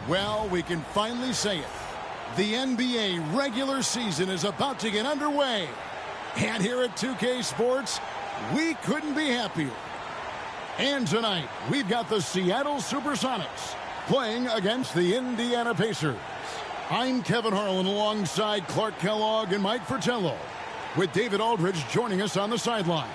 Well, we can finally say it. The NBA regular season is about to get underway. And here at 2K Sports, we couldn't be happier. And tonight, we've got the Seattle SuperSonics playing against the Indiana Pacers. I'm Kevin Harlan alongside Clark Kellogg and Mike Fratello, with David Aldridge joining us on the sidelines.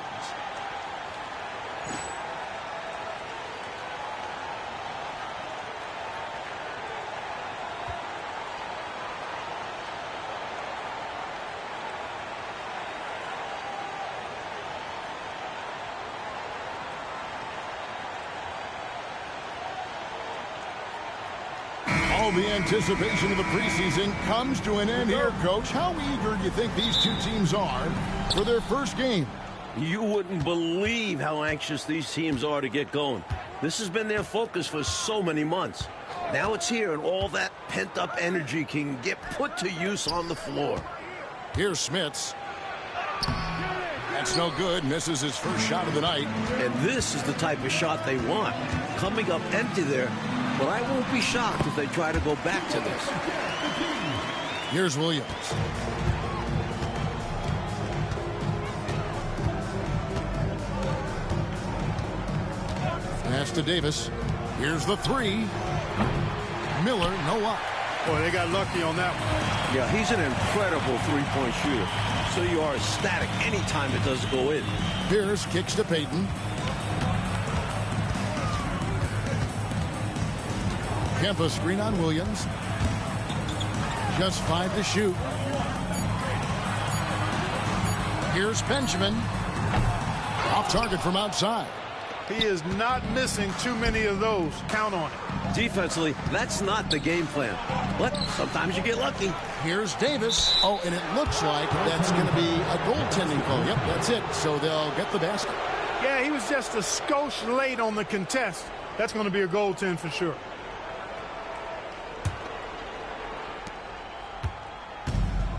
The anticipation of the preseason comes to an end here, Coach. How eager do you think these two teams are for their first game? You wouldn't believe how anxious these teams are to get going. This has been their focus for so many months. Now it's here, and all that pent-up energy can get put to use on the floor. Here's Smits. That's no good. Misses his first shot of the night. And this is the type of shot they want. Coming up empty there. But I won't be shocked if they try to go back to this. Here's Williams. Pass to Davis. Here's the three. Miller, no luck. Boy, they got lucky on that one. Yeah, he's an incredible three-point shooter. So you are ecstatic anytime it doesn't go in. Pierce kicks to Payton. Kemp a screen on Williams. Just 5 to shoot. Here's Benjamin. Off target from outside. He is not missing too many of those. Count on it. Defensively, that's not the game plan. But sometimes you get lucky. Here's Davis. Oh, and it looks like that's going to be a goaltending call. Yep, that's it. So they'll get the basket. Yeah, he was just a skosh late on the contest. That's going to be a goaltend for sure.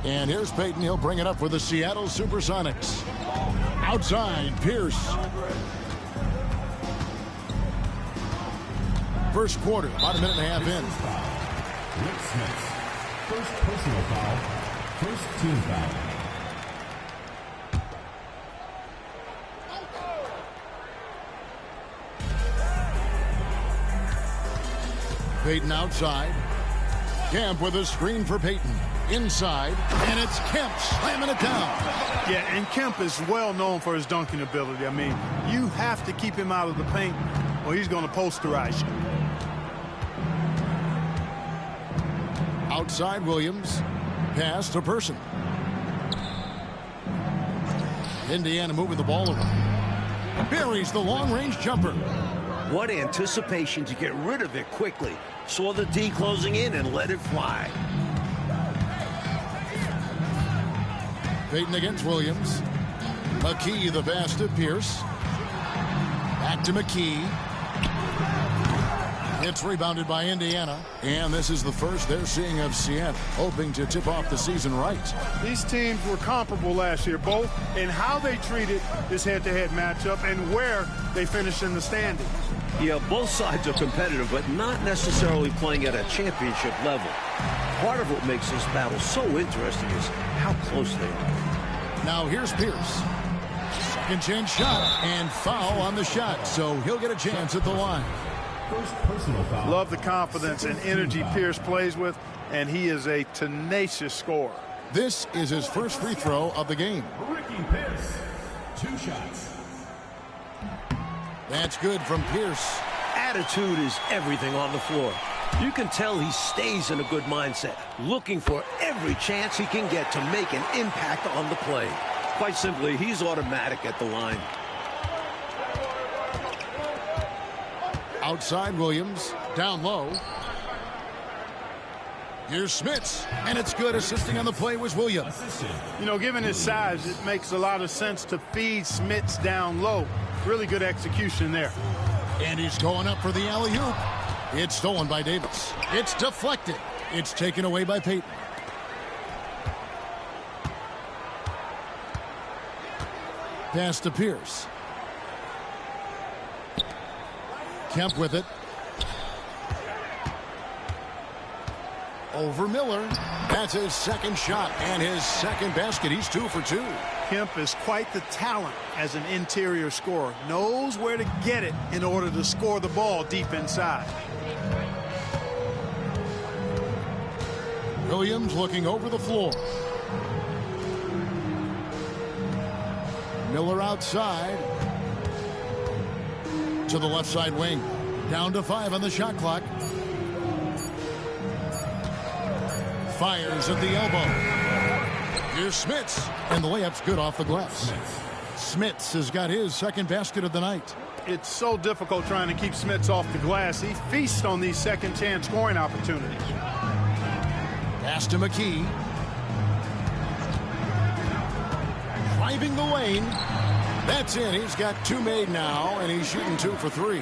And here's Payton. He'll bring it up for the Seattle SuperSonics. Outside, Pierce. First quarter, about a minute and a half in. Rick Smith. First personal foul. First team foul. Payton outside. Kemp with a screen for Payton. Inside, and it's Kemp slamming it down. Yeah, and Kemp is well known for his dunking ability. I mean, you have to keep him out of the paint or he's going to posterize you. Outside Williams. Pass to Person. Indiana moving the ball around. Buries the long-range jumper. What anticipation to get rid of it quickly. Saw the D closing in and let it fly. Payton against Williams. McKee the pass to Pierce. Back to McKee. It's rebounded by Indiana. And this is the first they're seeing of Seattle, hoping to tip off the season right. These teams were comparable last year, both in how they treated this head-to-head matchup and where they finished in the standings. Yeah, both sides are competitive, but not necessarily playing at a championship level. Part of what makes this battle so interesting is how close they are. Now here's Pierce. Second chance shot and foul on the shot, so he'll get a chance at the line. First personal foul. Love the confidence and energy Pierce plays with, and he is a tenacious scorer. This is his first free throw of the game. Ricky Pierce. 2 shots. That's good from Pierce. Attitude is everything on the floor. You can tell he stays in a good mindset, looking for every chance he can get to make an impact on the play. Quite simply, he's automatic at the line. Outside Williams, down low. Here's Smits, and it's good. Assisting on the play was Williams. You know, given his size, it makes a lot of sense to feed Smits down low. Really good execution there. And he's going up for the alley-oop. It's stolen by Davis. It's deflected. It's taken away by Payton. Pass to Pierce. Kemp with it. Over Miller. That's his second shot and his second basket. He's 2 for 2. Kemp is quite the talent as an interior scorer. Knows where to get it in order to score the ball deep inside. Williams looking over the floor. Miller outside. To the left side wing. Down to 5 on the shot clock. Fires at the elbow. Here's Smits. And the layup's good off the glass. Smits has got his second basket of the night. It's so difficult trying to keep Smits off the glass. He feasts on these second chance scoring opportunities. Pass to McKee. Driving the lane. That's in. He's got 2 made now, and he's shooting 2 for 3.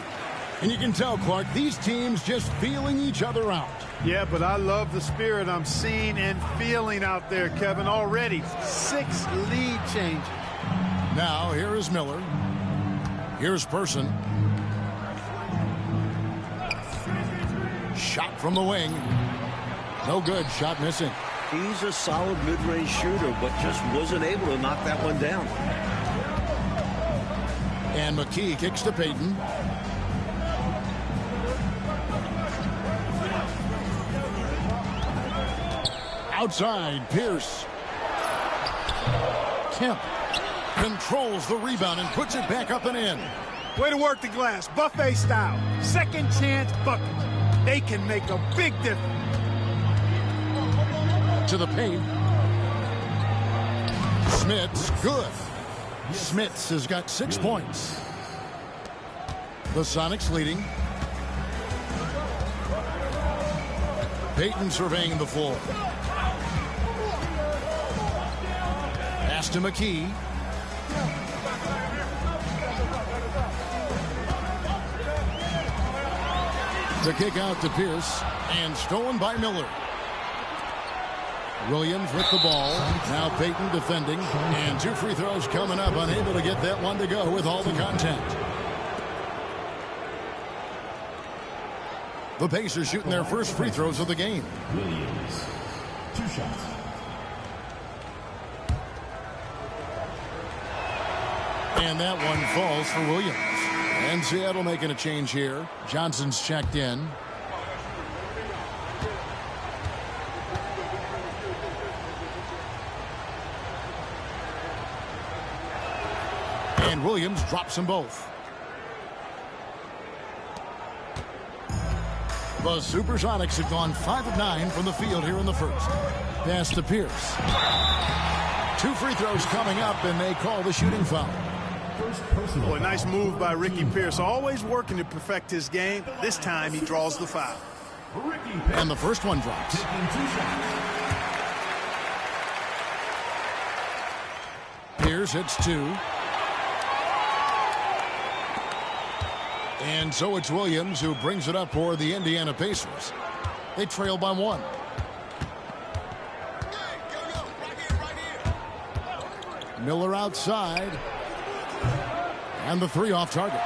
And you can tell, Clark, these teams just feeling each other out. Yeah, but I love the spirit I'm seeing and feeling out there, Kevin. Already 6 lead changes. Now, here is Miller. Here's Person. Shot from the wing. No good. Shot missing. He's a solid mid-range shooter, but just wasn't able to knock that one down. And McKee kicks to Payton. Outside, Pierce. Kemp controls the rebound and puts it back up and in. Way to work the glass, buffet style. Second chance buckets. They can make a big difference. To the paint. Smits, good. Smits has got 6 points. The Sonics leading. Payton surveying the floor. Pass to McKee. The kick out to Pierce and stolen by Miller. Williams with the ball. Now Payton defending. And 2 free throws coming up. Unable to get that one to go with all the contact. The Pacers shooting their first free throws of the game. Williams, 2 shots. And that one falls for Williams. And Seattle making a change here. Johnson's checked in. And Williams drops them both. The SuperSonics have gone 5 of 9 from the field here in the first. Pass to Pierce. 2 free throws coming up, and they call the shooting foul. Boy, nice move by Ricky Pierce. Always working to perfect his game. This time he draws the foul. And the first one drops. Pierce hits 2. And so it's Williams who brings it up for the Indiana Pacers. They trail by 1. Miller outside. And the 3 off target.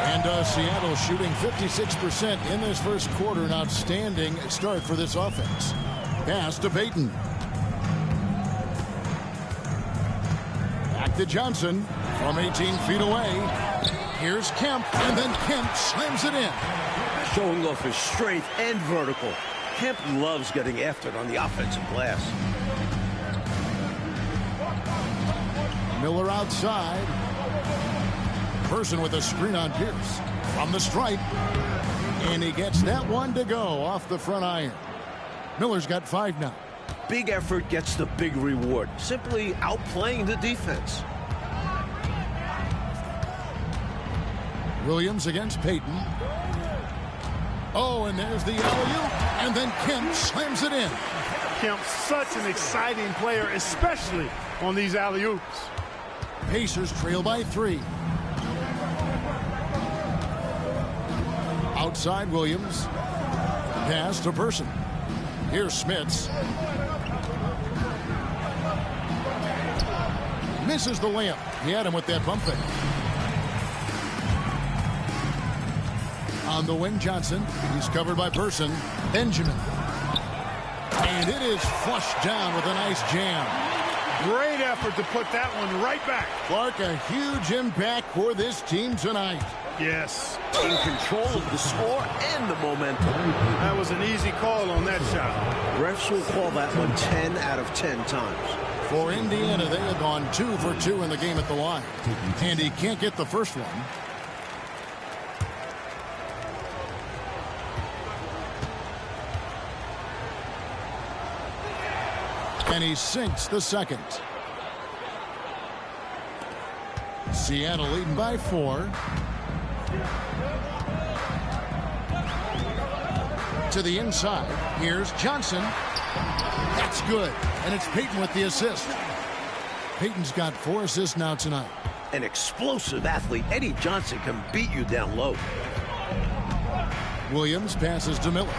And Seattle shooting 56% in this first quarter. An outstanding start for this offense. Pass to Payton. Back to Johnson from 18 feet away. Here's Kemp, and then Kemp slams it in. Showing off his strength and vertical. Kemp loves getting after it on the offensive glass. Miller outside. Person with a screen on Pierce. From the stripe. And he gets that one to go off the front iron. Miller's got 5 now. Big effort gets the big reward. Simply outplaying the defense. Williams against Payton. Oh, and there's the alley-oop. And then Kemp slams it in. Kemp, such an exciting player, especially on these alley-oops. Pacers trail by 3. Outside Williams. Pass to Person. Here's Smits. Misses the layup. He had him with that bump fake. On the wing, Johnson. He's covered by Person. Benjamin. And it is flushed down with a nice jam. Great effort to put that one right back. Clark, a huge impact for this team tonight. Yes. In control of the score and the momentum. That was an easy call on that shot. Refs will call that one 10 out of 10 times. For Indiana, they have gone 2 for 2 in the game at the line. And he can't get the first one. And he sinks the second. Seattle leading by 4. To the inside. Here's Johnson. That's good. And it's Payton with the assist. Payton's got 4 assists now tonight. An explosive athlete. Eddie Johnson can beat you down low. Williams passes to Miller.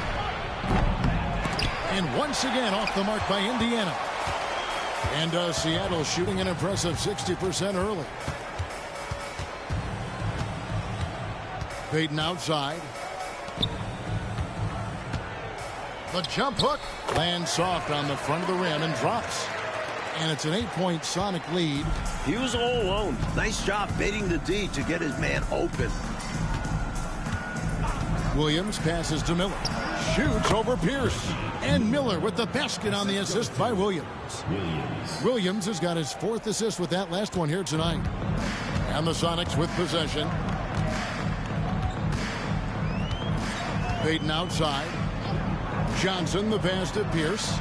And once again off the mark by Indiana. And Seattle shooting an impressive 60% early. Payton outside. The jump hook lands soft on the front of the rim and drops. And it's an 8-point Sonic lead. He was all alone. Nice job baiting the D to get his man open. Williams passes to Miller. Shoots over Pierce. And Miller with the basket on the assist by Williams. Williams has got his 4th assist with that last one here tonight. And the Sonics with possession. Payton outside. Johnson, the pass to Pierce.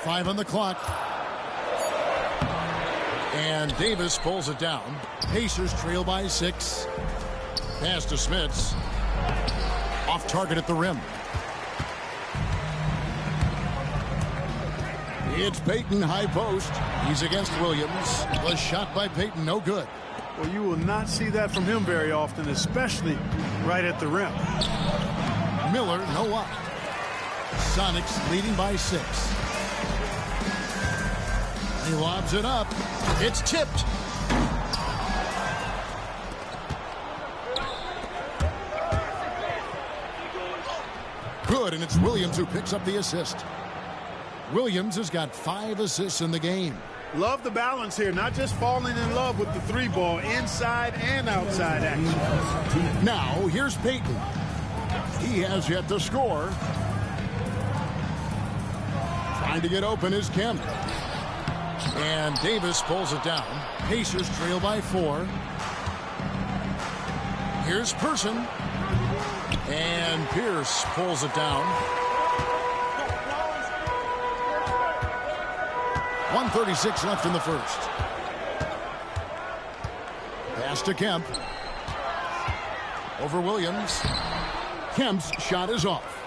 Five on the clock. And Davis pulls it down. Pacers trail by 6. Pass to Smits. Off target at the rim. It's Payton, high post. He's against Williams. Was shot by Payton, no good. Well, you will not see that from him very often, especially right at the rim. Miller, no up. Sonics leading by 6. He lobs it up. It's tipped. Good, and it's Williams who picks up the assist. Williams has got 5 assists in the game. Love the balance here, not just falling in love with the 3-ball, inside and outside action. Now, here's Payton. He has yet to score. Trying to get open is Kemp. And Davis pulls it down. Pacers trail by 4. Here's Person. And Pierce pulls it down. 1:36 left in the first. Pass to Kemp. Over Williams. Kemp's shot is off.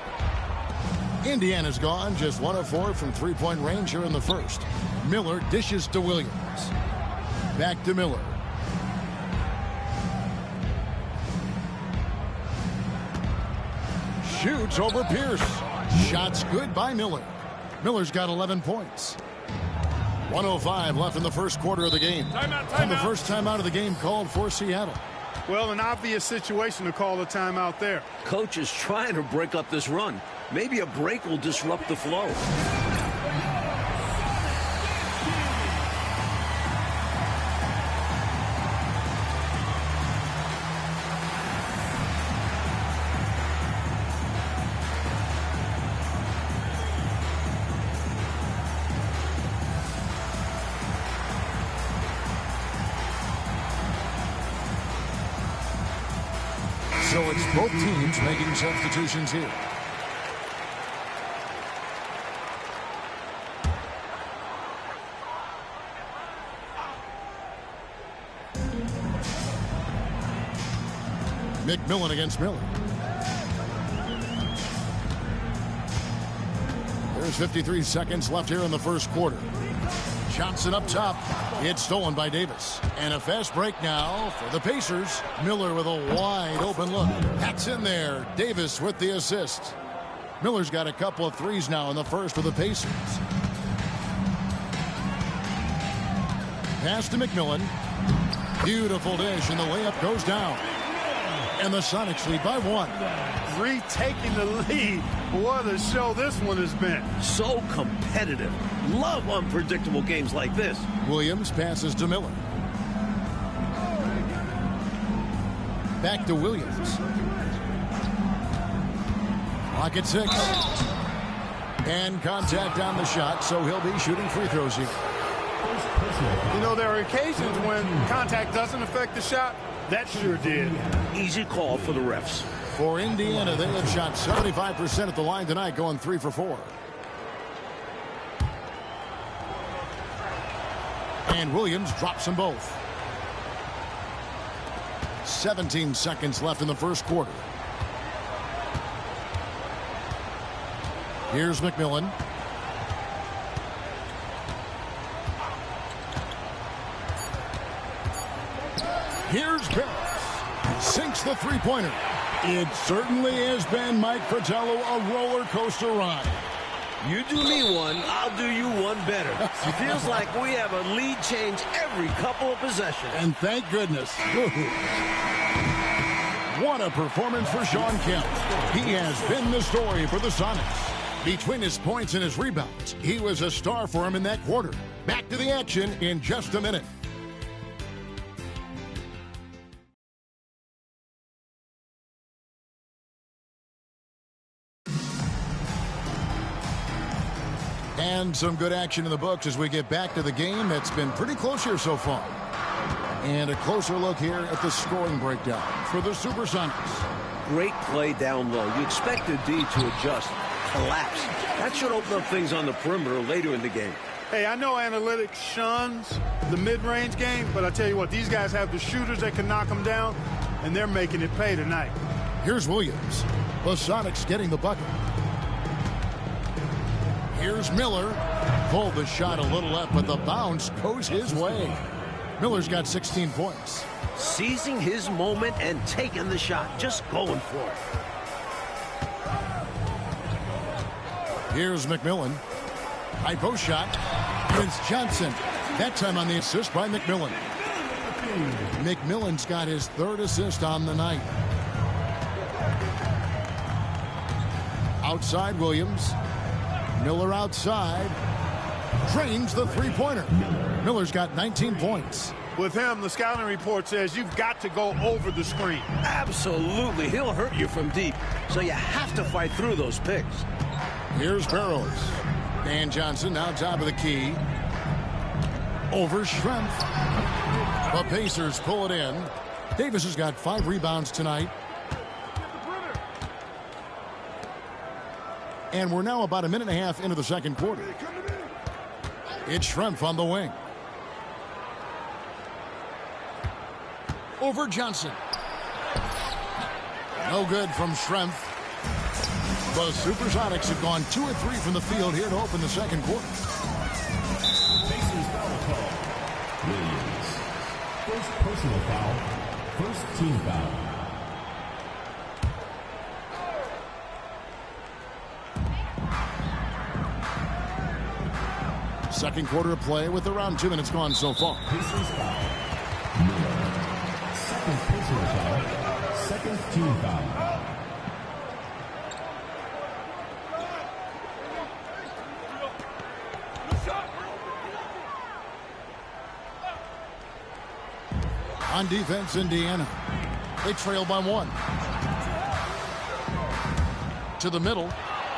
Indiana's gone just 1 of 4 from 3-point range here in the first. Miller dishes to Williams. Back to Miller. Shoots over Pierce. Shots good by Miller. Miller's got 11 points. 1:05 left in the first quarter of the game. Timeout. And the first timeout of the game called for Seattle. Well, an obvious situation to call a timeout there. Coach is trying to break up this run. Maybe a break will disrupt the flow. So it's both teams making substitutions here. McMillan against Miller. There's 53 seconds left here in the first quarter. Johnson up top. It's stolen by Davis. And a fast break now for the Pacers. Miller with a wide open look. That's in there. Davis with the assist. Miller's got a couple of threes now in the first for the Pacers. pass to McMillan. Beautiful dish, and the layup goes down. And the Sonics lead by 1. Retaking the lead. What a show this one has been. So competitive. Love unpredictable games like this. Williams passes to Miller. Back to Williams. Clock at 6. And contact on the shot, so he'll be shooting free throws here. You know, there are occasions when contact doesn't affect the shot. That sure did. Easy call for the refs. For Indiana, they have shot 75% at the line tonight, going 3 for 4. And Williams drops them both. 17 seconds left in the first quarter. Here's McMillan. Here's Kemp. Sinks the three-pointer. It certainly has been, Mike Fratello, a roller coaster ride. You do me one, I'll do you one better. It feels like we have a lead change every couple of possessions. And thank goodness. What a performance for Shawn Kemp. He has been the story for the Sonics. Between his points and his rebounds, he was a star for him in that quarter. Back to the action in just a minute. And some good action in the books as we get back to the game. It's been pretty close here so far. And a closer look here at the scoring breakdown for the SuperSonics. Great play down low. You expect the D to adjust, collapse. That should open up things on the perimeter later in the game. Hey, I know analytics shuns the mid-range game, but I tell you what, these guys have the shooters that can knock them down, and they're making it pay tonight. Here's Williams. The Sonics getting the bucket. Here's Miller. Pulled the shot a little left, but the bounce goes his way. Miller's got 16 points. Seizing his moment and taking the shot. Just going for it. Here's McMillan. High post shot. It's Johnson. That time on the assist by McMillan. McMillan's got his 3rd assist on the night. Outside Williams. Miller outside. Drains the three-pointer. Miller's got 19 points. With him, the scouting report says you've got to go over the screen. Absolutely. He'll hurt you from deep, so you have to fight through those picks. Here's Barrows. Dan Johnson now top of the key. Over Schrempf. The Pacers pull it in. Davis has got 5 rebounds tonight. And we're now about a minute and a half into the second quarter. It's Schrempf on the wing. Over Johnson. No good from Schrempf. The SuperSonics have gone 2 of 3 from the field here to open the second quarter. Pacers foul call. Williams. First personal foul. First team foul. Second quarter of play with around 2 minutes gone so far. Pacers foul. Miller. Second personal foul. Second team foul. On defense, Indiana. They trail by 1. To the middle.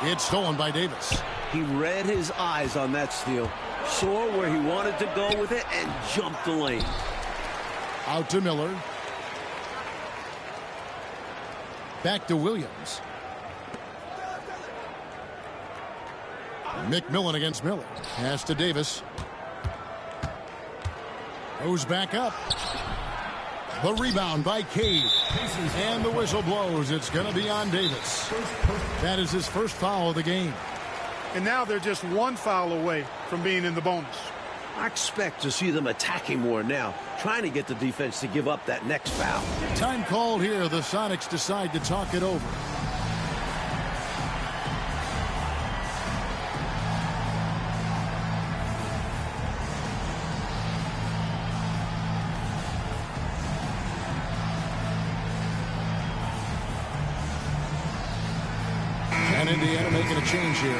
It's stolen by Davis. He read his eyes on that steal, saw where he wanted to go with it, and jumped the lane. Out to Miller. Back to Williams. McMillan against Miller. Pass to Davis. Goes back up. The rebound by Cade. And the whistle blows. It's going to be on Davis. That is his first foul of the game. And now they're just 1 foul away from being in the bonus. I expect to see them attacking more now, trying to get the defense to give up that next foul. Time called here. The Sonics decide to talk it over. And Indiana making a change here.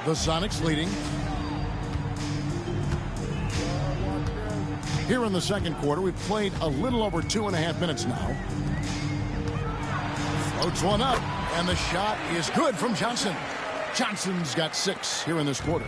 The Sonics leading. Here in the second quarter, we've played a little over 2.5 minutes now. Floats one up, and the shot is good from Johnson. Johnson's got 6 here in this quarter.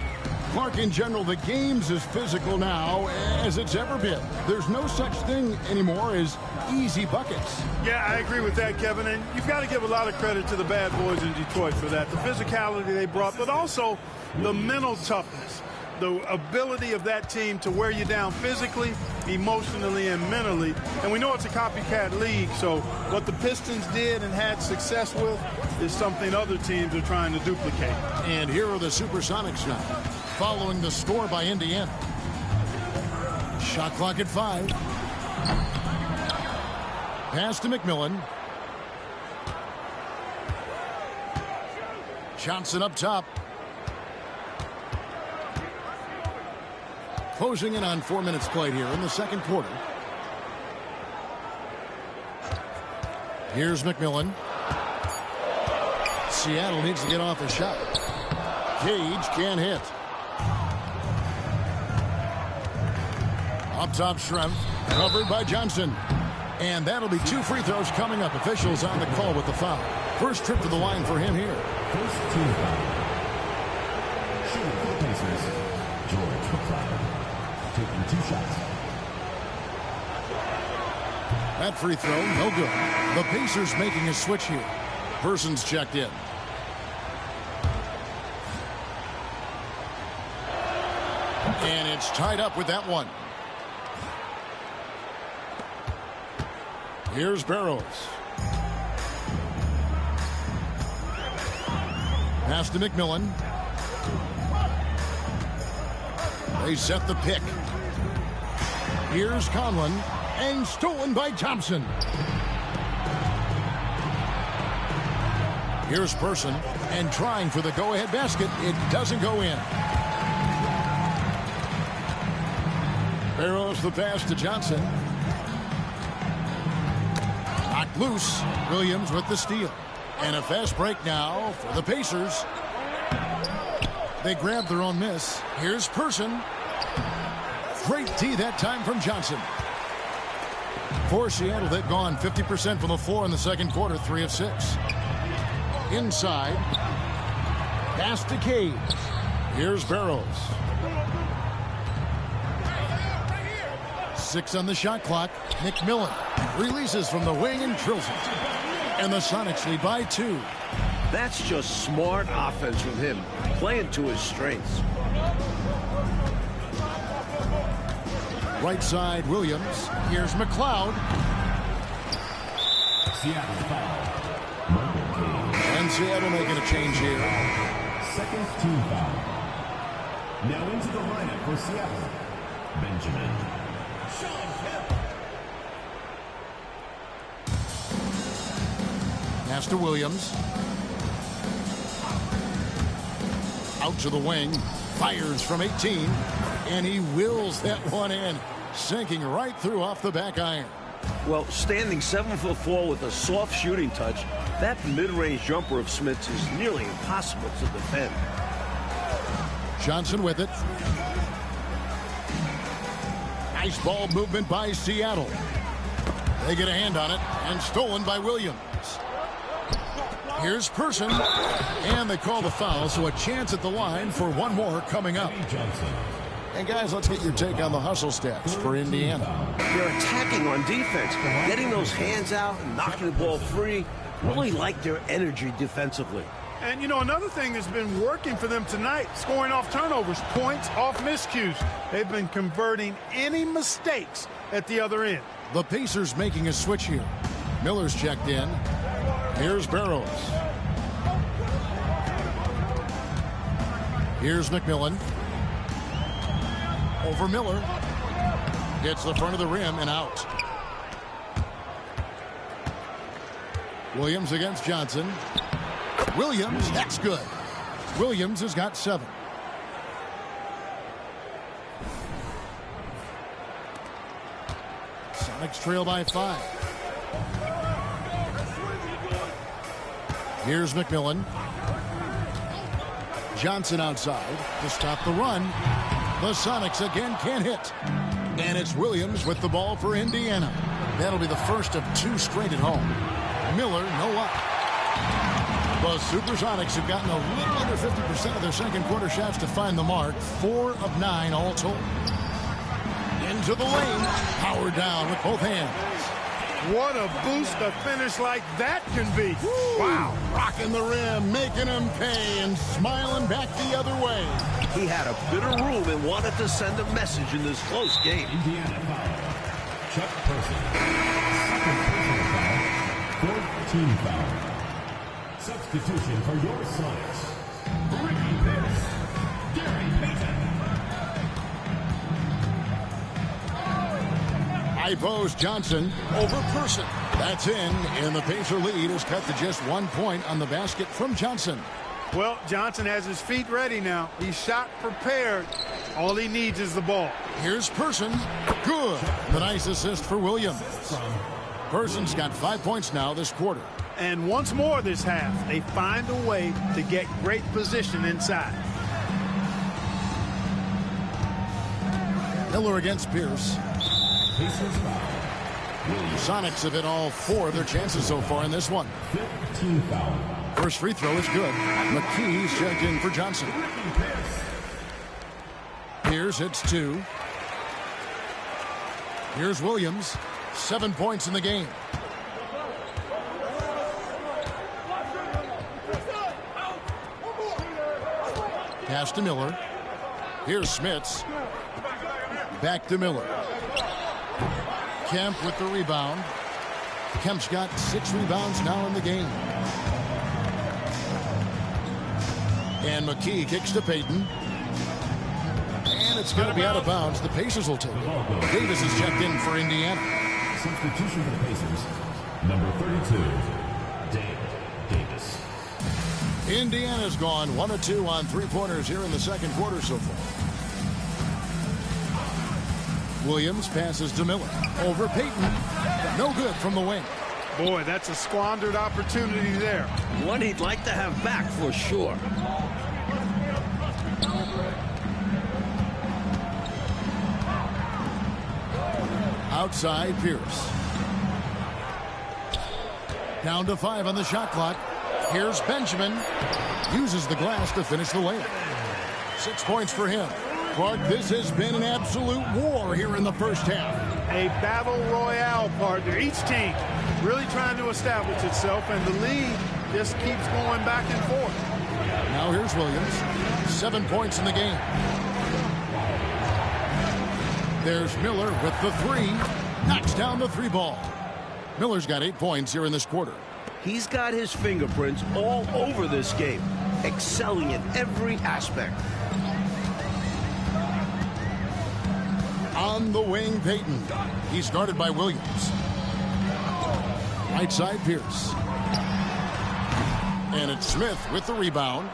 Clark, in general, the game's as physical now as it's ever been. There's no such thing anymore as easy buckets. Yeah, I agree with that, Kevin. And you've got to give a lot of credit to the bad boys in Detroit for that. The physicality they brought, but also the mental toughness. The ability of that team to wear you down physically, emotionally, and mentally. And we know it's a copycat league, so what the Pistons did and had success with is something other teams are trying to duplicate. And here are the SuperSonics now, following the score by Indiana. Shot clock at 5. Pass to McMillan. Johnson up top. Closing in on 4 minutes played here in the second quarter. Here's McMillan. Seattle needs to get off a shot. Cage can't hit. Up top, Schrempf, covered by Johnson. And that'll be 2 free throws coming up. Officials on the call with the foul. First trip to the line for him here. First team foul. Shooting for the Pacers, George McCloud. Taking 2 shots. That free throw, no good. The Pacers making a switch here. Person's checked in. And it's tied up with that one. Here's Barrows. Pass to McMillan. They set the pick. Here's Conlon, and stolen by Thompson. Here's Person, and trying for the go-ahead basket. It doesn't go in. Barrows the pass to Johnson. Knocked loose. Williams with the steal. And a fast break now for the Pacers. They grab their own miss. Here's Person. Great D that time from Johnson. For Seattle, they've gone 50% from the floor in the second quarter, 3 of 6. Inside. Pass to Cage. Here's Barrows. 6 on the shot clock. McMillan releases from the wing and drills it. And the Sonics lead by 2. That's just smart offense from him, playing to his strengths. Right side, Williams. Here's McLeod. Seattle foul. And Seattle making a change here. Second team foul. Now into the lineup for Seattle. Benjamin. Shawn Kemp. Pass to Williams. Out to the wing. Fires from 18. And he wills that one in. Sinking right through off the back iron. Well, standing 7'4" with a soft shooting touch, that mid-range jumper of Smith's is nearly impossible to defend. Johnson with it. Nice ball movement by Seattle. They get a hand on it, and stolen by Williams. Here's Person, and they call the foul, so a chance at the line for one more coming up. And guys, let's get your take on the hustle stats for Indiana. They're attacking on defense, getting those hands out and knocking the ball free. Really like their energy defensively. And, you know, another thing that's been working for them tonight, scoring off turnovers, points off miscues. They've been converting any mistakes at the other end. The Pacers making a switch here. Miller's checked in. Here's Barrows. Here's McMillan. Over Miller. Hits the front of the rim and out. Williams against Johnson. Williams, that's good. Williams has got 7. Sonics trail by 5. Here's McMillan. Johnson outside to stop the run. The Sonics again can't hit. And it's Williams with the ball for Indiana. That'll be the first of 2 straight at home. Miller, no luck. The SuperSonics have gotten a little under 50% of their second quarter shots to find the mark. 4 of 9 all told. Into the lane. Power down with both hands. What a boost a finish like that can be. Woo. Wow. Rocking the rim, making him pay, and smiling back the other way. He had a bit of room and wanted to send a message in this close game. Indiana foul. Chuck Person. Second personal foul. 14 foul. Substitution for your Sonics. Ricky Pierce. Gary Payton. High post Johnson over Person. That's in, and the Pacer lead is cut to just 1 point on the basket from Johnson. Well, Johnson has his feet ready now. He's shot prepared. All he needs is the ball. Here's Person. Good. The nice assist for Williams. Person's got 5 points now this quarter. And once more this half, they find a way to get great position inside. Miller against Pierce. Pacers foul. Sonics have hit all 4 of their chances so far in this one. 15 foul. First free throw is good. McKee's checked in for Johnson. Pierce hits 2. Here's Williams. 7 points in the game. Pass to Miller. Here's Smits. Back to Miller. Kemp with the rebound. Kemp's got 6 rebounds now in the game. And McKee kicks to Payton. And it's going to be out of bounds. The Pacers will take it. Davis is checked in for Indiana. Substitution for the Pacers. Number 32, Dave Davis. Indiana's gone 1 of 2 on 3-pointers here in the second quarter so far. Williams passes to Miller. Over Payton. No good from the wing. Boy, that's a squandered opportunity there. One he'd like to have back for sure. Outside Pierce. Down to 5 on the shot clock. Here's Benjamin. Uses the glass to finish the layup. 6 points for him. Clark, this has been an absolute war here in the first half. A battle royale, partner. Each team really trying to establish itself, and the lead just keeps going back and forth. Now here's Williams. 7 points in the game. There's Miller with the 3. Knocks down the 3 ball. Miller's got 8 points here in this quarter. He's got his fingerprints all over this game, excelling in every aspect. On the wing, Payton. He's guarded by Williams. Right side, Pierce. And it's Smith with the rebound.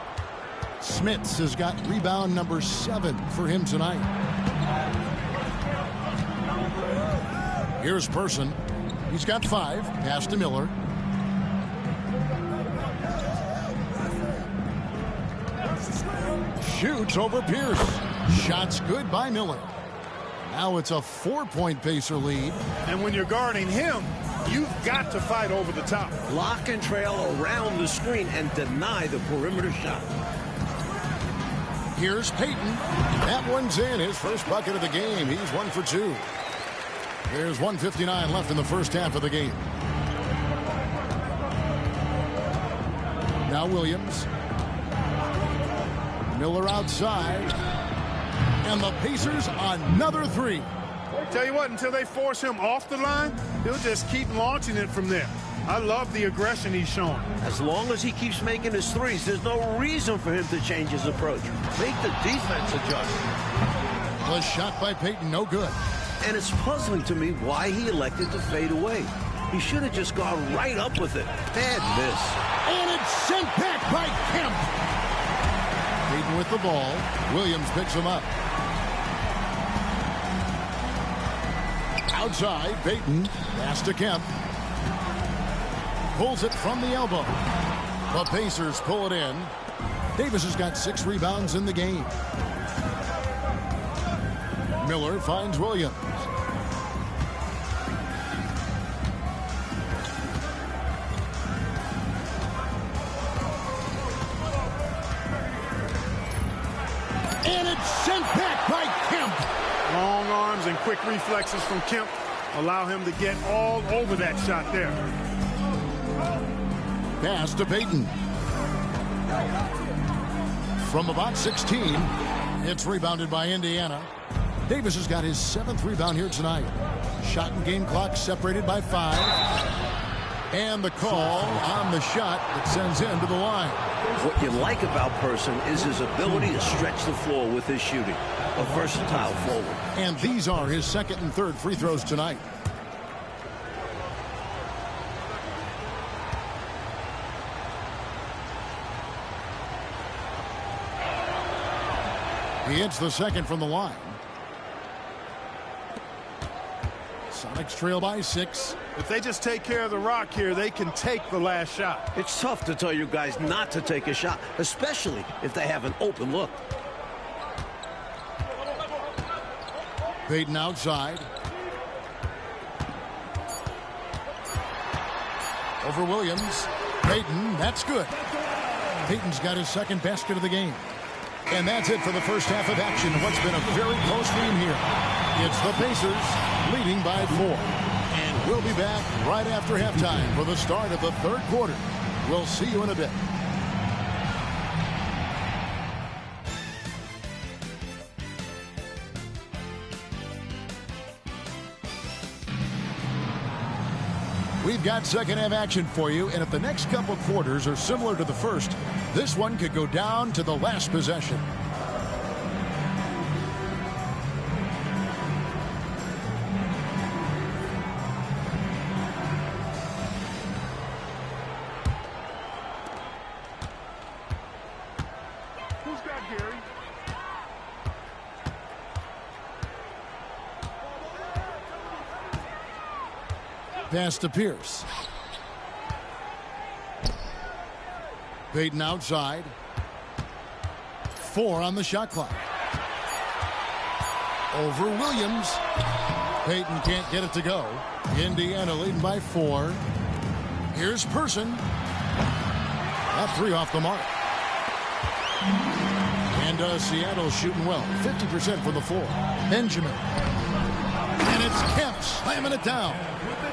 Smits has got rebound number 7 for him tonight. Here's Person. He's got 5. Pass to Miller. Shoots over Pierce. Shots good by Miller. Now it's a 4-point Pacer lead. And when you're guarding him, you've got to fight over the top. Lock and trail around the screen and deny the perimeter shot. Here's Payton. That one's in. His first bucket of the game. He's 1 for 2. There's 1:59 left in the first half of the game. Now Williams. Miller outside. And the Pacers another 3. Tell you what, until they force him off the line, he'll just keep launching it from there. I love the aggression he's showing. As long as he keeps making his threes, there's no reason for him to change his approach. Make the defense adjust. The shot by Payton, no good. And it's puzzling to me why he elected to fade away. He should have just gone right up with it. Bad miss. And it's sent back by Kemp. Payton with the ball. Williams picks him up. Outside, Payton. Pass to Kemp. Pulls it from the elbow. The Pacers pull it in. Davis has got 6 rebounds in the game. Miller finds Williams. And it's sent back by Kemp. Long arms and quick reflexes from Kemp allow him to get all over that shot there. Pass to Payton. From about 16, it's rebounded by Indiana. Davis has got his 7th rebound here tonight. Shot and game clock separated by 5. And the call on the shot that sends him to the line. What you like about Person is his ability to stretch the floor with his shooting. A versatile forward. And these are his 2nd and 3rd free throws tonight. He hits the 2nd from the line. Sonics trail by 6. If they just take care of the rock here, they can take the last shot. It's tough to tell you guys not to take a shot, especially if they have an open look. Payton outside. Over Williams. Payton, that's good. Payton's got his 2nd basket of the game. And that's it for the first half of action. What's been a very close game here. It's the Pacers leading by 4. And we'll be back right after halftime for the start of the 3rd quarter. We'll see you in a bit. We've got second half action for you, and if the next couple quarters are similar to the first, this one could go down to the last possession. Who's got Gary? Pass to Pierce. Payton outside. 4 on the shot clock. Over Williams. Payton can't get it to go. Indiana leading by 4. Here's Person. That 3 off the mark. And Seattle shooting well. 50% from the floor. Benjamin. And it's Kemp slamming it down.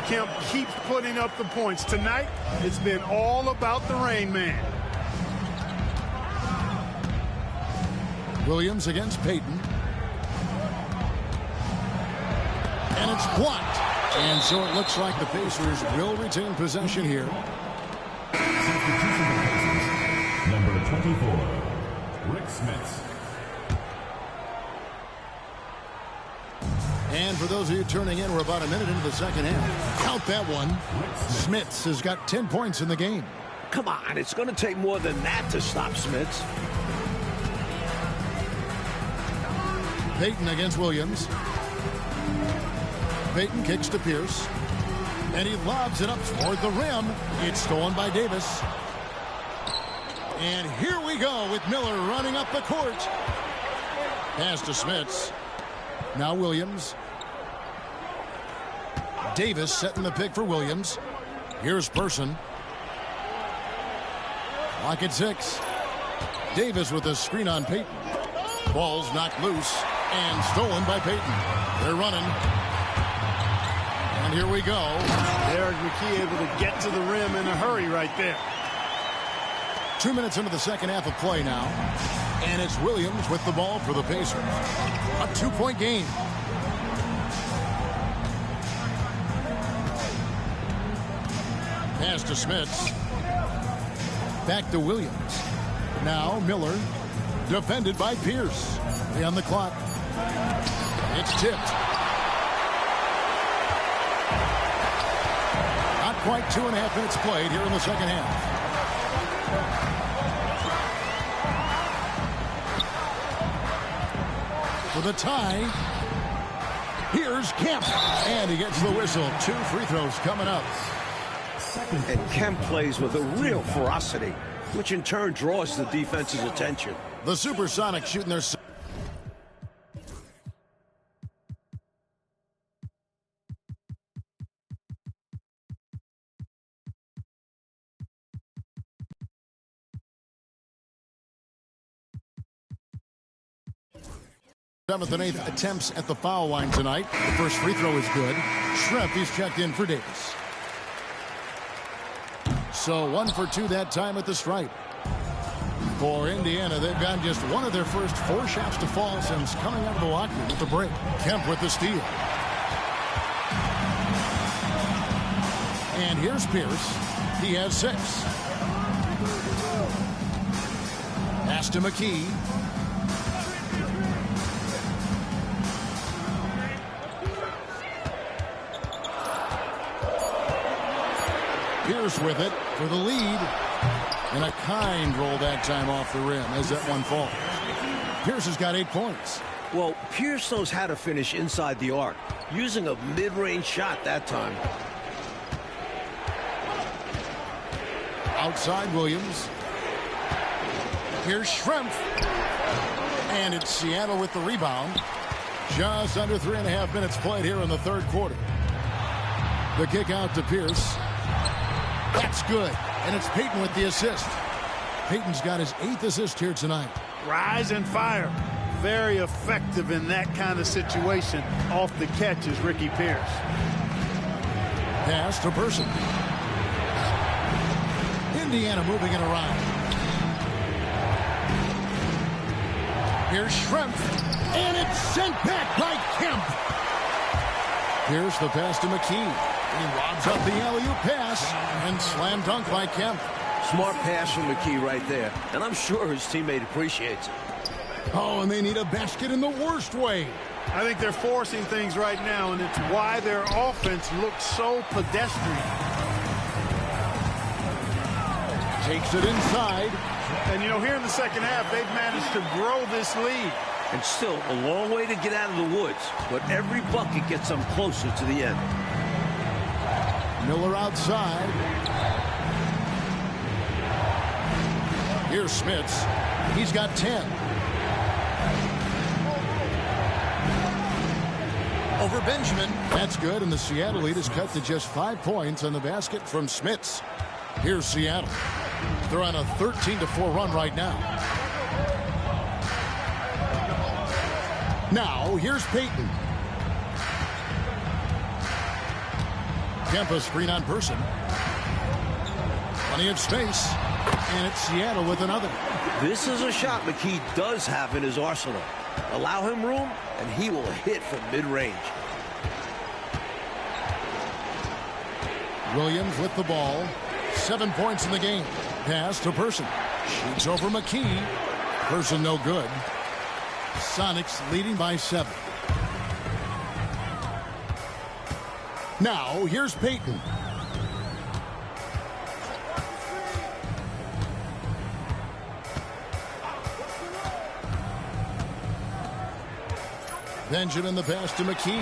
Kemp keeps putting up the points. Tonight, it's been all about the rain man. Williams against Payton. And it's blocked. And so it looks like the Pacers will retain possession here. Number 24, Rick Smith. And for those of you turning in, we're about a minute into the second half. Count that one. Smits has got 10 points in the game. Come on, it's going to take more than that to stop Smits. Payton against Williams. Payton kicks to Pierce. And he lobs it up toward the rim. It's stolen by Davis. And here we go with Miller running up the court. Pass to Smits. Now Williams. Davis setting the pick for Williams. Here's Person. Clock at 6. Davis with a screen on Payton. Ball's knocked loose and stolen by Payton. They're running. And here we go. Derek McKee able to get to the rim in a hurry right there. 2 minutes into the second half of play now. And it's Williams with the ball for the Pacers. A 2-point game. Pass to Smits. Back to Williams. Now Miller. Defended by Pierce. On the clock. It's tipped. Not quite 2.5 minutes played here in the second half. For the tie, here's Kemp. And he gets the whistle. 2 free throws coming up. And Kemp plays with a real ferocity, which in turn draws the defense's attention. The SuperSonics shooting their... Seventh and eighth attempts at the foul line tonight. The first free throw is good. Shrimp, he's checked in for Davis. So 1 for 2 that time at the stripe. For Indiana, they've gotten just one of their first 4 shots to fall since coming out of the locker room with the break. Kemp with the steal. And here's Pierce. He has 6. Pass to McKee. Pierce with it for the lead. And a kind roll that time off the rim as that one falls. Pierce has got 8 points. Well, Pierce knows how to finish inside the arc, using a mid-range shot that time. Outside Williams. Here's Shrimp. And it's Seattle with the rebound. Just under 3.5 minutes played here in the third quarter. The kick out to Pierce. That's good. And it's Payton with the assist. Payton's got his 8th assist here tonight. Rise and fire. Very effective in that kind of situation. Off the catch is Ricky Pierce. Pass to Person. Indiana moving it around. Here's Shrimp. And it's sent back by Kemp. Here's the pass to McKee. He lobs up the alley-oop pass and slam dunk by Kemp. Smart pass from McKee right there. And I'm sure his teammate appreciates it. Oh, and they need a basket in the worst way. I think they're forcing things right now, and it's why their offense looks so pedestrian. Takes it inside. And, you know, here in the second half, they've managed to grow this lead. And still a long way to get out of the woods. But every bucket gets them closer to the end. Miller outside. Here's Smits. He's got 10. Over Benjamin. That's good, and the Seattle lead is cut to just 5 points on the basket from Smits. Here's Seattle. They're on a 13-4 run right now. Now, here's Payton. Kemp a screen on Person. Plenty of space. And it's Seattle with another. This is a shot McKee does have in his arsenal. Allow him room, and he will hit from mid-range. Williams with the ball. 7 points in the game. Pass to Person. Shoots over McKee. Person no good. Sonics leading by 7. Now, here's Payton. Benjamin the pass to McKee.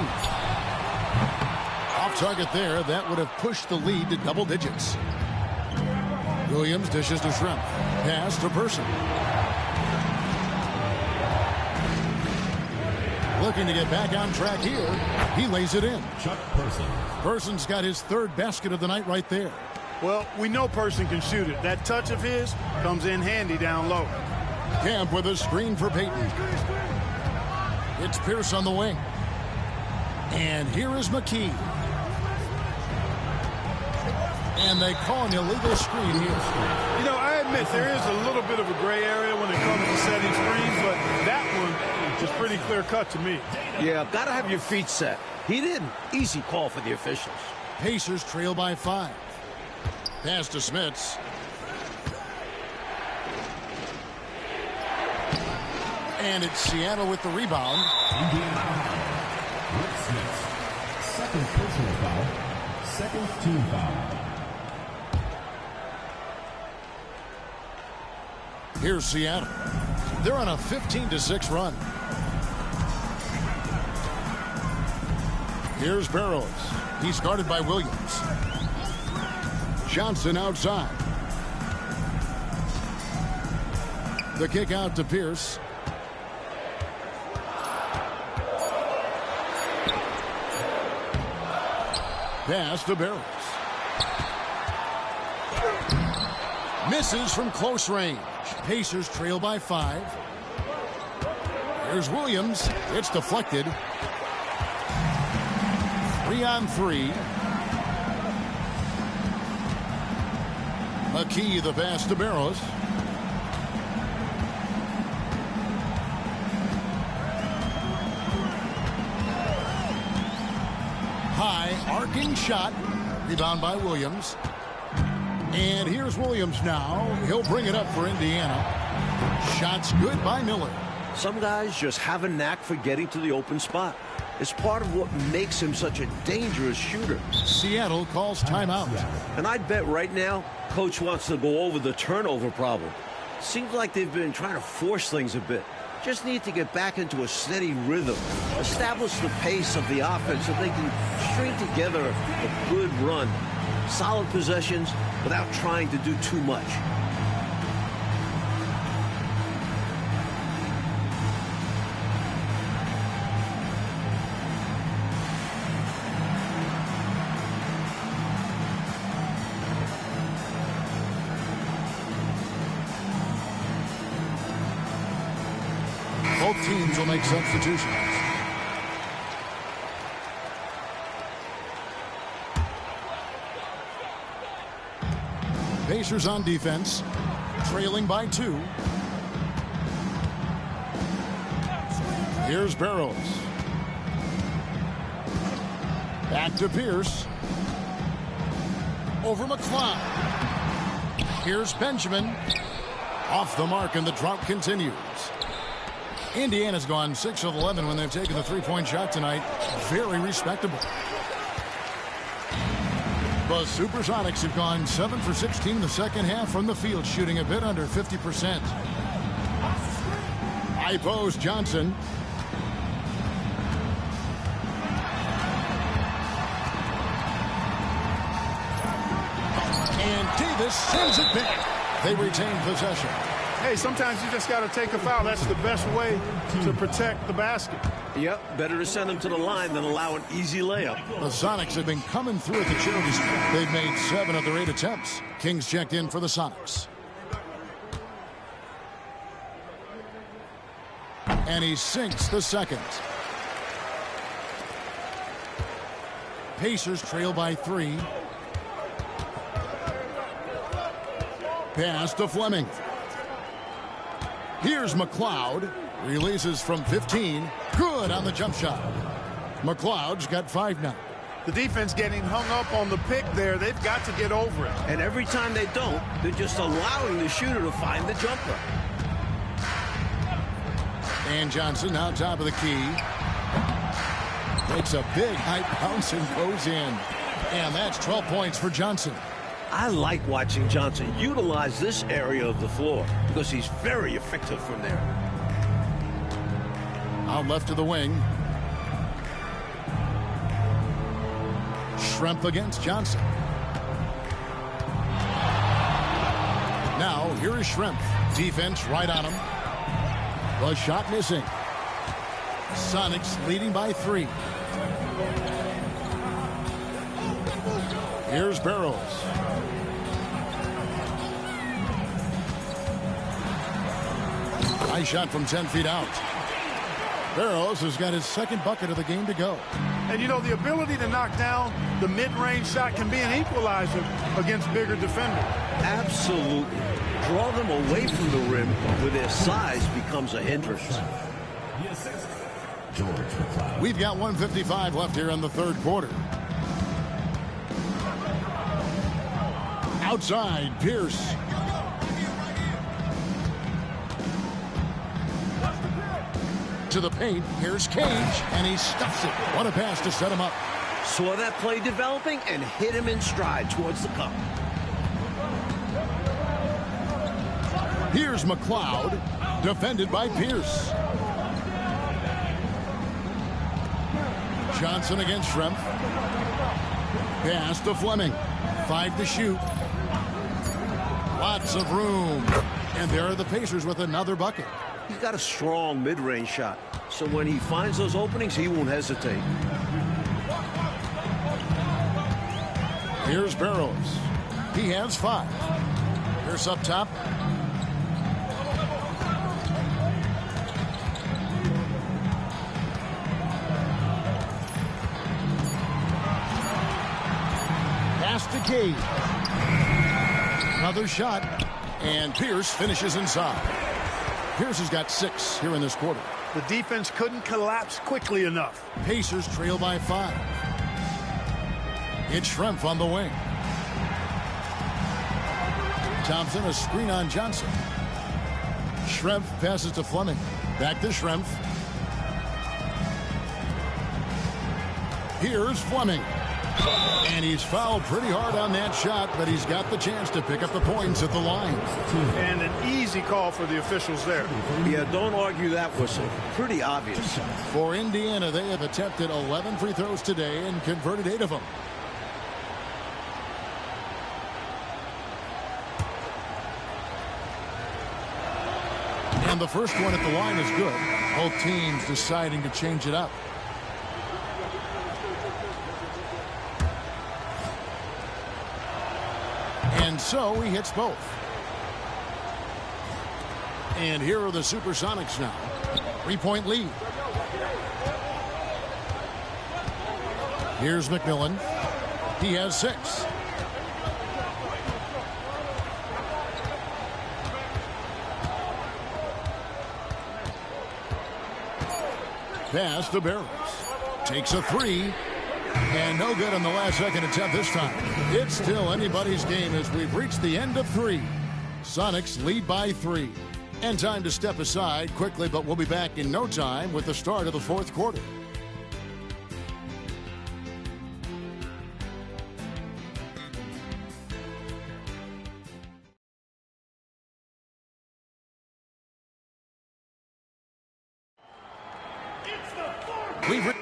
Off target there. That would have pushed the lead to double digits. Williams dishes to Shrimp. Pass to Person. Looking to get back on track here. He lays it in. Chuck Person. Person's got his 3rd basket of the night right there. Well, we know Person can shoot it. That touch of his comes in handy down low. Kemp with a screen for Payton. It's Pierce on the wing. And here is McKee. And they call an illegal screen here. You know, I admit there is a little bit of a gray area when it comes to setting screens, but that one is pretty clear cut to me. Yeah, gotta have your feet set. He didn't. Easy call for the officials. Pacers trail by 5. Pass to Smits. And it's Seattle with the rebound. Rick Smits. 2nd personal foul. 2nd team foul. Here's Seattle. They're on a 15-6 run. Here's Barrows. He's guarded by Williams. Johnson outside. The kick out to Pierce. Pass to Barrows. Misses from close range. Pacers trail by 5. Here's Williams. It's deflected. 3-on-3. McKee the pass to Barrows. High arcing shot. Rebound by Williams. And here's Williams now. He'll bring it up for Indiana. Shots good by Miller. Some guys just have a knack for getting to the open spot. It's part of what makes him such a dangerous shooter. Seattle calls timeout. And I bet right now, Coach wants to go over the turnover problem. Seems like they've been trying to force things a bit. Just need to get back into a steady rhythm. Establish the pace of the offense so they can string together a good run. Solid possessions without trying to do too much. Both teams will make substitutions. Pacers on defense, trailing by 2. Here's Barrows. Back to Pierce. Over McCloud. Here's Benjamin. Off the mark, and the drought continues. Indiana's gone 6 of 11 when they've taken the three-point shot tonight. Very respectable. The SuperSonics have gone 7 for 16 in the second half from the field, shooting a bit under 50%. High post Johnson. And Davis sends it back. They retain possession. Hey, sometimes you just got to take a foul. That's the best way to protect the basket. Yep, better to send them to the line than allow an easy layup. The Sonics have been coming through at the charity stripe. They've made 7 of their 8 attempts. Kings checked in for the Sonics. And he sinks the second. Pacers trail by 3. Pass to Fleming. Here's McCloud. Releases from 15. Good on the jump shot. McCloud's got 5 now. The defense getting hung up on the pick there. They've got to get over it. And every time they don't, they're just allowing the shooter to find the jumper. And Johnson now top of the key. Takes a big high bounce and goes in. And that's 12 points for Johnson. I like watching Johnson utilize this area of the floor because he's very effective from there. Out left of the wing. Schrempf against Johnson. Now, here is Schrempf. Defense right on him. The shot missing. Sonics leading by 3. Here's Barrows. High shot from 10 feet out. Barrows has got his second bucket of the game to go. And, you know, the ability to knock down the mid-range shot can be an equalizer against bigger defenders. Absolutely. Draw them away from the rim where their size becomes a hindrance. We've got 1:55 left here in the third quarter. Outside, Pierce. To the paint. Here's Cage, and he stuffs it. What a pass to set him up. Saw that play developing and hit him in stride towards the cup. Here's McCloud, defended by Pierce. Johnson against Schrempf. Pass to Fleming. 5 to shoot. Lots of room. And there are the Pacers with another bucket. He's got a strong mid-range shot, so when he finds those openings, he won't hesitate. Here's Barrows. He has 5. Here's up top. Pass to Cade. Another shot. And Pierce finishes inside. Pierce has got 6 here in this quarter. The defense couldn't collapse quickly enough. Pacers trail by 5. It's Schrempf on the wing. Thompson, a screen on Johnson. Schrempf passes to Fleming. Back to Schrempf. Here's Fleming. And he's fouled pretty hard on that shot, but he's got the chance to pick up the points at the line. And an easy call for the officials there. Yeah, don't argue that whistle. Pretty obvious. For Indiana, they have attempted 11 free throws today and converted 8 of them. And the first one at the line is good. Both teams deciding to change it up. And so he hits both. And here are the SuperSonics now. 3-point lead. Here's McMillan. He has 6. Pass to Barrows. Takes a 3. And no good on the last second attempt this time. It's still anybody's game as we've reached the end of 3. Sonics lead by 3. And time to step aside quickly, but we'll be back in no time with the start of the 4th quarter. We've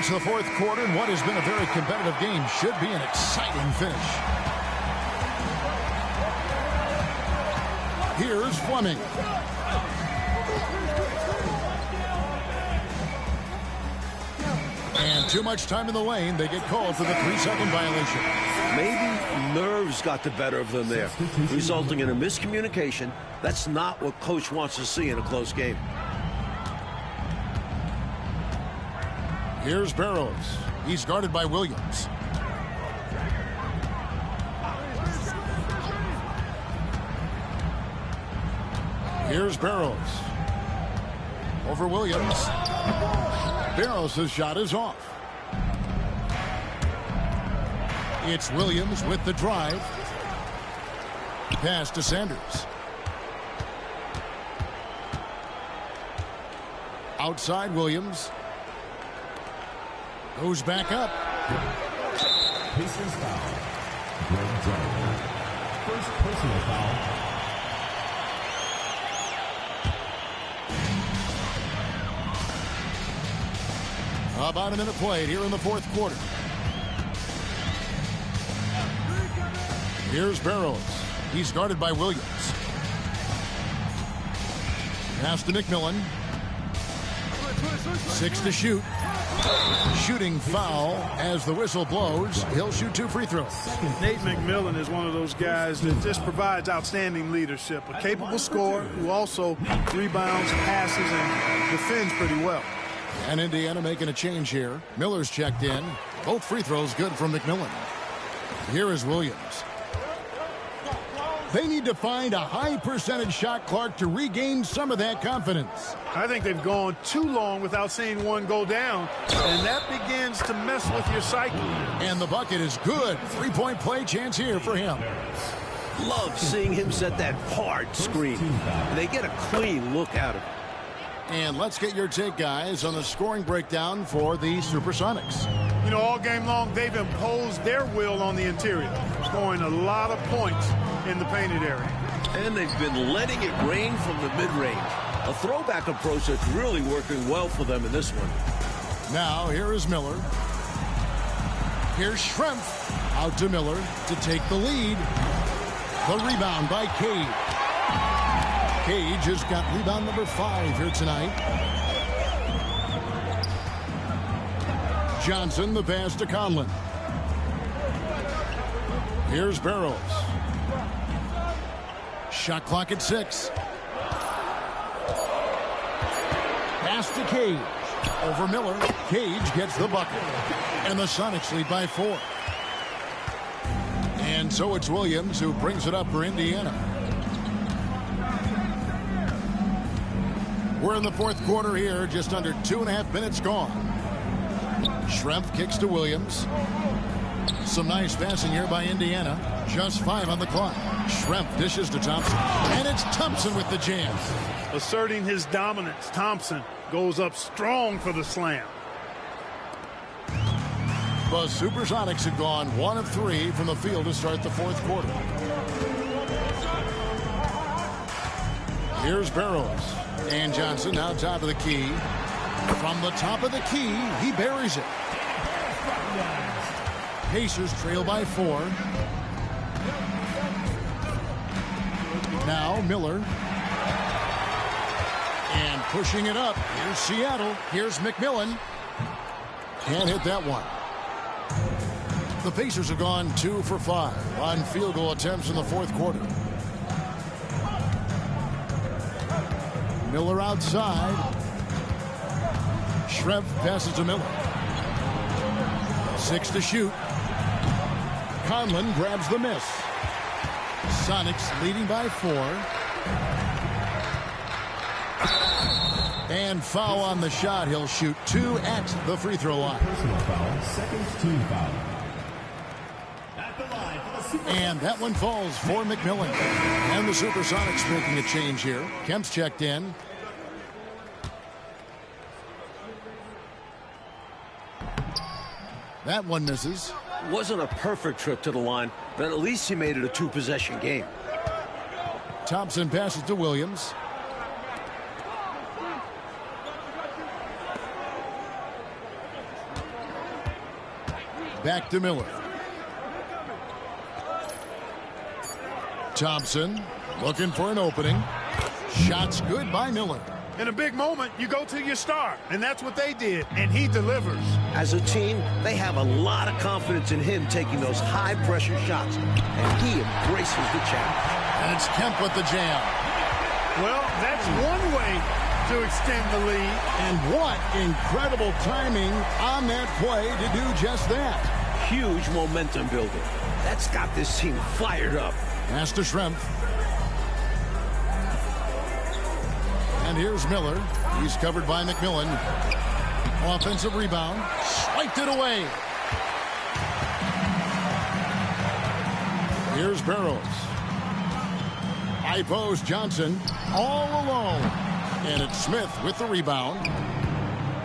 to the 4th quarter, and what has been a very competitive game should be an exciting finish. Here's Fleming. And too much time in the lane. They get called for the 3-second violation. Maybe nerves got the better of them there, resulting in a miscommunication. That's not what coach wants to see in a close game. Here's Barrows. He's guarded by Williams. Here's Barrows. Over Williams. Barrows' shot is off. It's Williams with the drive. Pass to Sanders. Outside Williams. Goes back up. Pacers foul. Greg Jones. First personal foul. About a minute played here in the 4th quarter. Here's Barrows. He's guarded by Williams. Pass to McMillan. 6 to shoot. Shooting foul as the whistle blows. He'll shoot 2 free throws. Nate McMillan is one of those guys that just provides outstanding leadership. A capable scorer who also rebounds, passes, and defends pretty well. And Indiana making a change here. Miller's checked in. Both free throws good from McMillan. Here is Williams. They need to find a high percentage shot, Clark, to regain some of that confidence. I think they've gone too long without seeing one go down, and that begins to mess with your psyche. And the bucket is good. Three-point play chance here for him. Love seeing him set that hard screen. They get a clean look out of it. And let's get your take, guys, on the scoring breakdown for the SuperSonics. You know, all game long, they've imposed their will on the interior, scoring a lot of points in the painted area. And they've been letting it rain from the mid-range. A throwback approach that's really working well for them in this one. Now, here is Miller. Here's Schrempf. Out to Miller to take the lead. The rebound by Cage. Cage has got rebound number 5 here tonight. Johnson, the pass to Conlon. Here's Barrows. Shot clock at 6. Pass to Cage. Over Miller. Cage gets the bucket. And the Sonics lead by 4. And so it's Williams who brings it up for Indiana. We're in the fourth quarter here, just under 2.5 minutes gone. Schrempf kicks to Williams. Some nice passing here by Indiana. Just 5 on the clock. Schrempf dishes to Thompson. And it's Thompson with the jam. Asserting his dominance, Thompson goes up strong for the slam. The SuperSonics have gone 1 of 3 from the field to start the fourth quarter. Here's Barrows. And Johnson now top of the key. From the top of the key, he buries it. Pacers trail by 4. Now Miller. And pushing it up. Here's Seattle. Here's McMillan. Can't hit that one. The Pacers have gone 2 for 5 on field goal attempts in the fourth quarter. Miller outside. Schrempf passes to Miller. 6 to shoot. Conlon grabs the miss. Sonics leading by 4. And foul on the shot. He'll shoot 2 at the free throw line. Personal foul, second team foul. And that one falls for McMillan. And the SuperSonics making a change here. Kemp's checked in. That one misses. Wasn't a perfect trip to the line, but at least he made it a 2-possession game. Thompson passes to Williams. Back to Miller. Thompson looking for an opening. Shots good by Miller. In a big moment, you go to your star, and that's what they did, and he delivers. As a team, they have a lot of confidence in him taking those high-pressure shots, and he embraces the challenge. And it's Kemp with the jam. Well, that's one way to extend the lead. And what incredible timing on that play to do just that. Huge momentum builder. That's got this team fired up. Pass to Schrempf. And here's Miller. He's covered by McMillan. Offensive rebound. Swiped it away. Here's Barrows. High post Johnson all alone. And it's Smith with the rebound.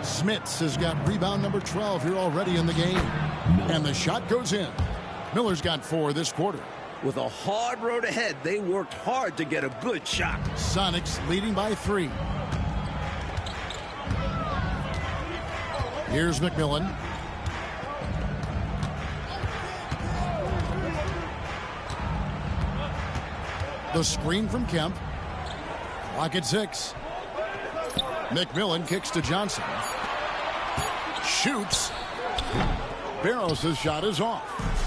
Smits has got rebound number 12 here already in the game. And the shot goes in. Miller's got 4 this quarter. With a hard road ahead, they worked hard to get a good shot. Sonics leading by 3. Here's McMillan. The screen from Kemp. Clock at 6. McMillan kicks to Johnson. Shoots. Barrows' shot is off.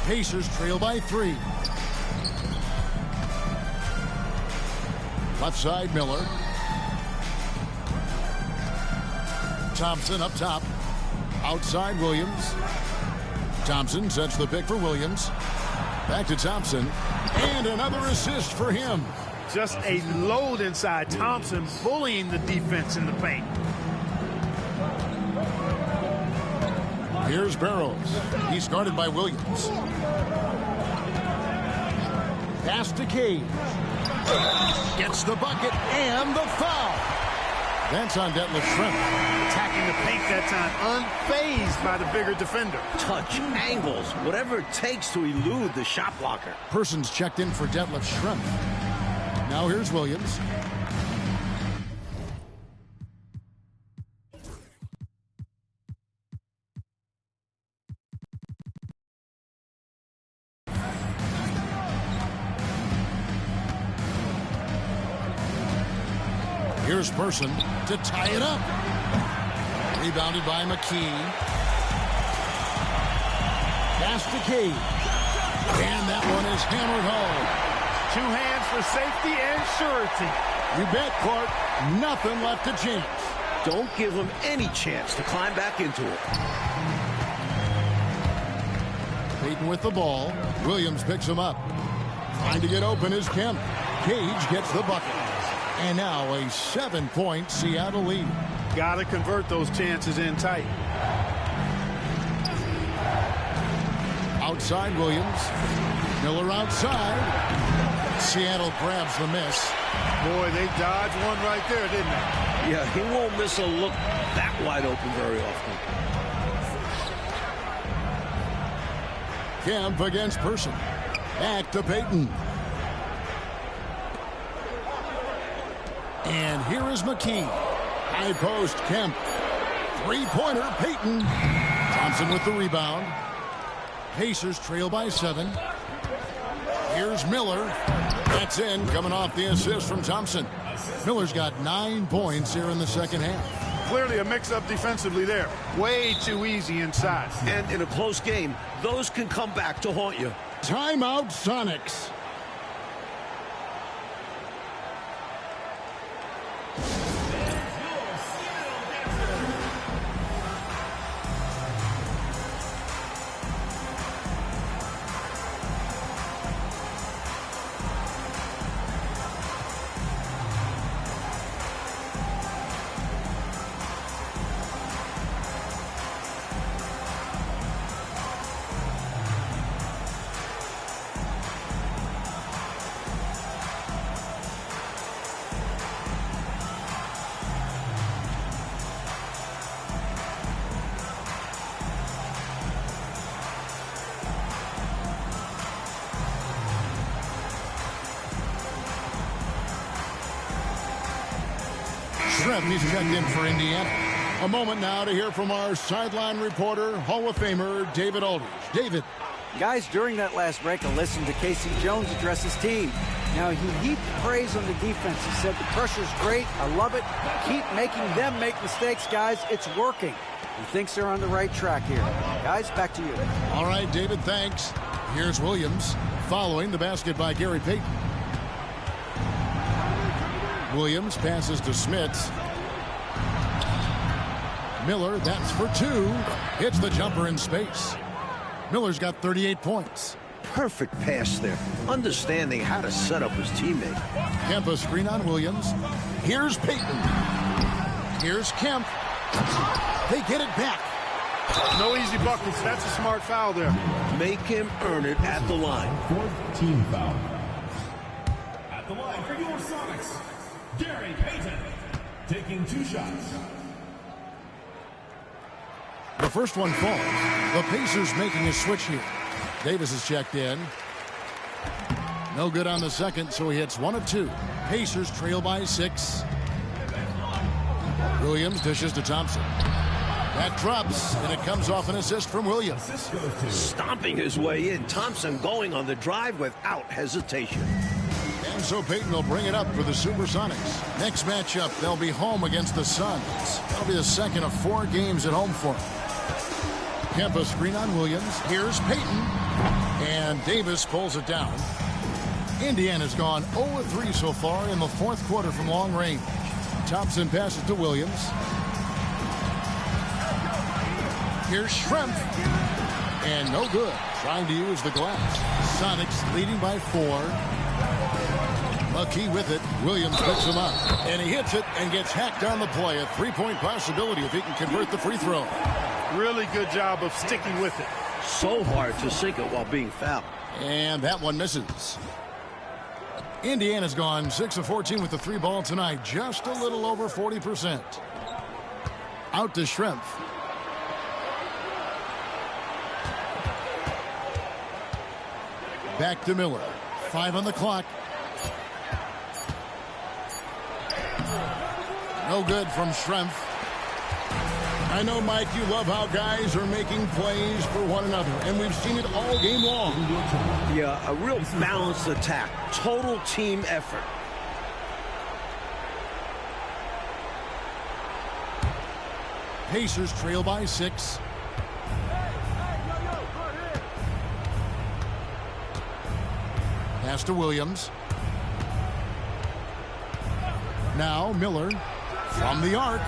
Pacers trail by 3. Left side, Miller. Thompson up top. Outside, Williams. Thompson sets the pick for Williams. Back to Thompson. And another assist for him. Just a load inside. Thompson bullying the defense in the paint. Here's Barrows. He's guarded by Williams. Pass to Cage. Gets the bucket and the foul. That's on Detlef Schrempf. Attacking the paint that time, unfazed by the bigger defender. Touch, angles, whatever it takes to elude the shot blocker. Persons checked in for Detlef Schrempf. Now here's Williams. Here's Person to tie it up. Rebounded by McKee. Pass to Cage. And that one is hammered home. 2 hands for safety and surety. You bet, Court. Nothing left to chance. Don't give him any chance to climb back into it. Payton with the ball. Williams picks him up. Trying to get open is Kemp. Cage gets the bucket. And now a 7-point Seattle lead. Got to convert those chances in tight. Outside Williams. Miller outside. Seattle grabs the miss. Boy, they dodged one right there, didn't they? Yeah, he won't miss a look that wide open very often. Kemp against Person. Back to Payton. And here is McKee. High post, Kemp. Three-pointer, Payton. Thompson with the rebound. Pacers trail by 7. Here's Miller. That's in, coming off the assist from Thompson. Miller's got 9 points here in the second half. Clearly a mix-up defensively there. Way too easy inside. And in a close game, those can come back to haunt you. Timeout, Sonics. He's checked in for Indiana. A moment now to hear from our sideline reporter, Hall of Famer David Aldridge. David. Guys, during that last break, I listened to Casey Jones address his team. Now, he heaped praise on the defense. He said, the pressure's great. I love it. Keep making them make mistakes, guys. It's working. He thinks they're on the right track here. Guys, back to you. All right, David, thanks. Here's Williams following the basket by Gary Payton. Williams passes to Smits. Miller, that's for 2. Hits the jumper in space. Miller's got 38 points. Perfect pass there. Understanding how to set up his teammate. Kemp a screen on Williams. Here's Payton. Here's Kemp. They get it back. No easy buckets. That's a smart foul there. Make him earn it at the line. 4th team foul. At the line for your Sonics, Gary Payton, taking 2 shots. The first one falls. The Pacers making a switch here. Davis is checked in. No good on the second, so he hits 1 of 2. Pacers trail by 6. Williams dishes to Thompson. That drops, and it comes off an assist from Williams. Stomping his way in. Thompson going on the drive without hesitation. And so Payton will bring it up for the SuperSonics. Next matchup, they'll be home against the Suns. That'll be the second of 4 games at home for them. Kemp a screen on Williams. Here's Payton. And Davis pulls it down. Indiana's gone 0-3 so far in the 4th quarter from long range. Thompson passes to Williams. Here's Schrempf. And no good. Trying to use the glass. Sonics leading by 4. McKee with it. Williams picks him up. And he hits it and gets hacked on the play. A 3-point possibility if he can convert the free throw. Really good job of sticking with it. So hard to sink it while being fouled. And that one misses. Indiana's gone 6 of 14 with the 3 ball tonight. Just a little over 40%. Out to Schrempf. Back to Miller. 5 on the clock. No good from Schrempf. I know, Mike, you love how guys are making plays for one another, and we've seen it all game long. Yeah, a real balanced attack. Total team effort. Pacers trail by 6. Pass to Williams. Now Miller from the arc.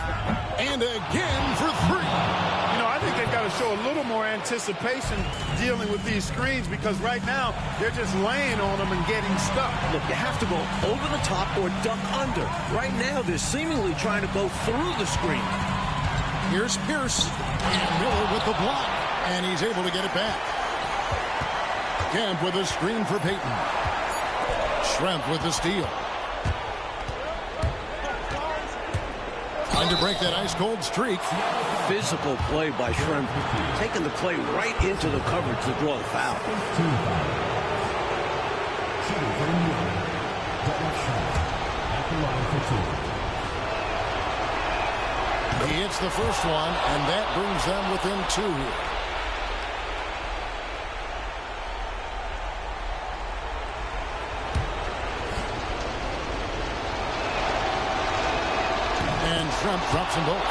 And again for 3. You know, I think they've got to show a little more anticipation dealing with these screens, because right now they're just laying on them and getting stuck. Look, you have to go over the top or duck under. Right now, they're seemingly trying to go through the screen. Here's Pierce. And Miller with the block. And he's able to get it back. Kemp with a screen for Payton. Schrempf with the steal. Trying to break that ice-cold streak. Physical play by Schrempf. Taking the play right into the coverage to draw the foul. He hits the first one, and that brings them within 2 here. And Schrempf drops them both.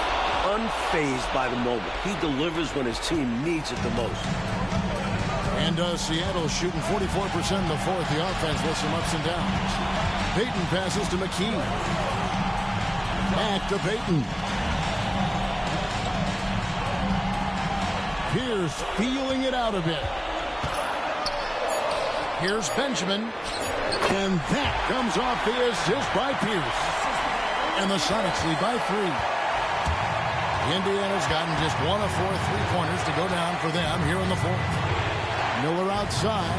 Unfazed by the moment. He delivers when his team needs it the most. And Seattle shooting 44% in the fourth. The offense with some ups and downs. Payton passes to McKee. Back to Payton. Pierce feeling it out a bit. Here's Benjamin. And that comes off the assist by Pierce. And the Sonics lead by 3. Indiana's gotten just 1 of 4 3-pointers to go down for them here in the fourth. Miller outside.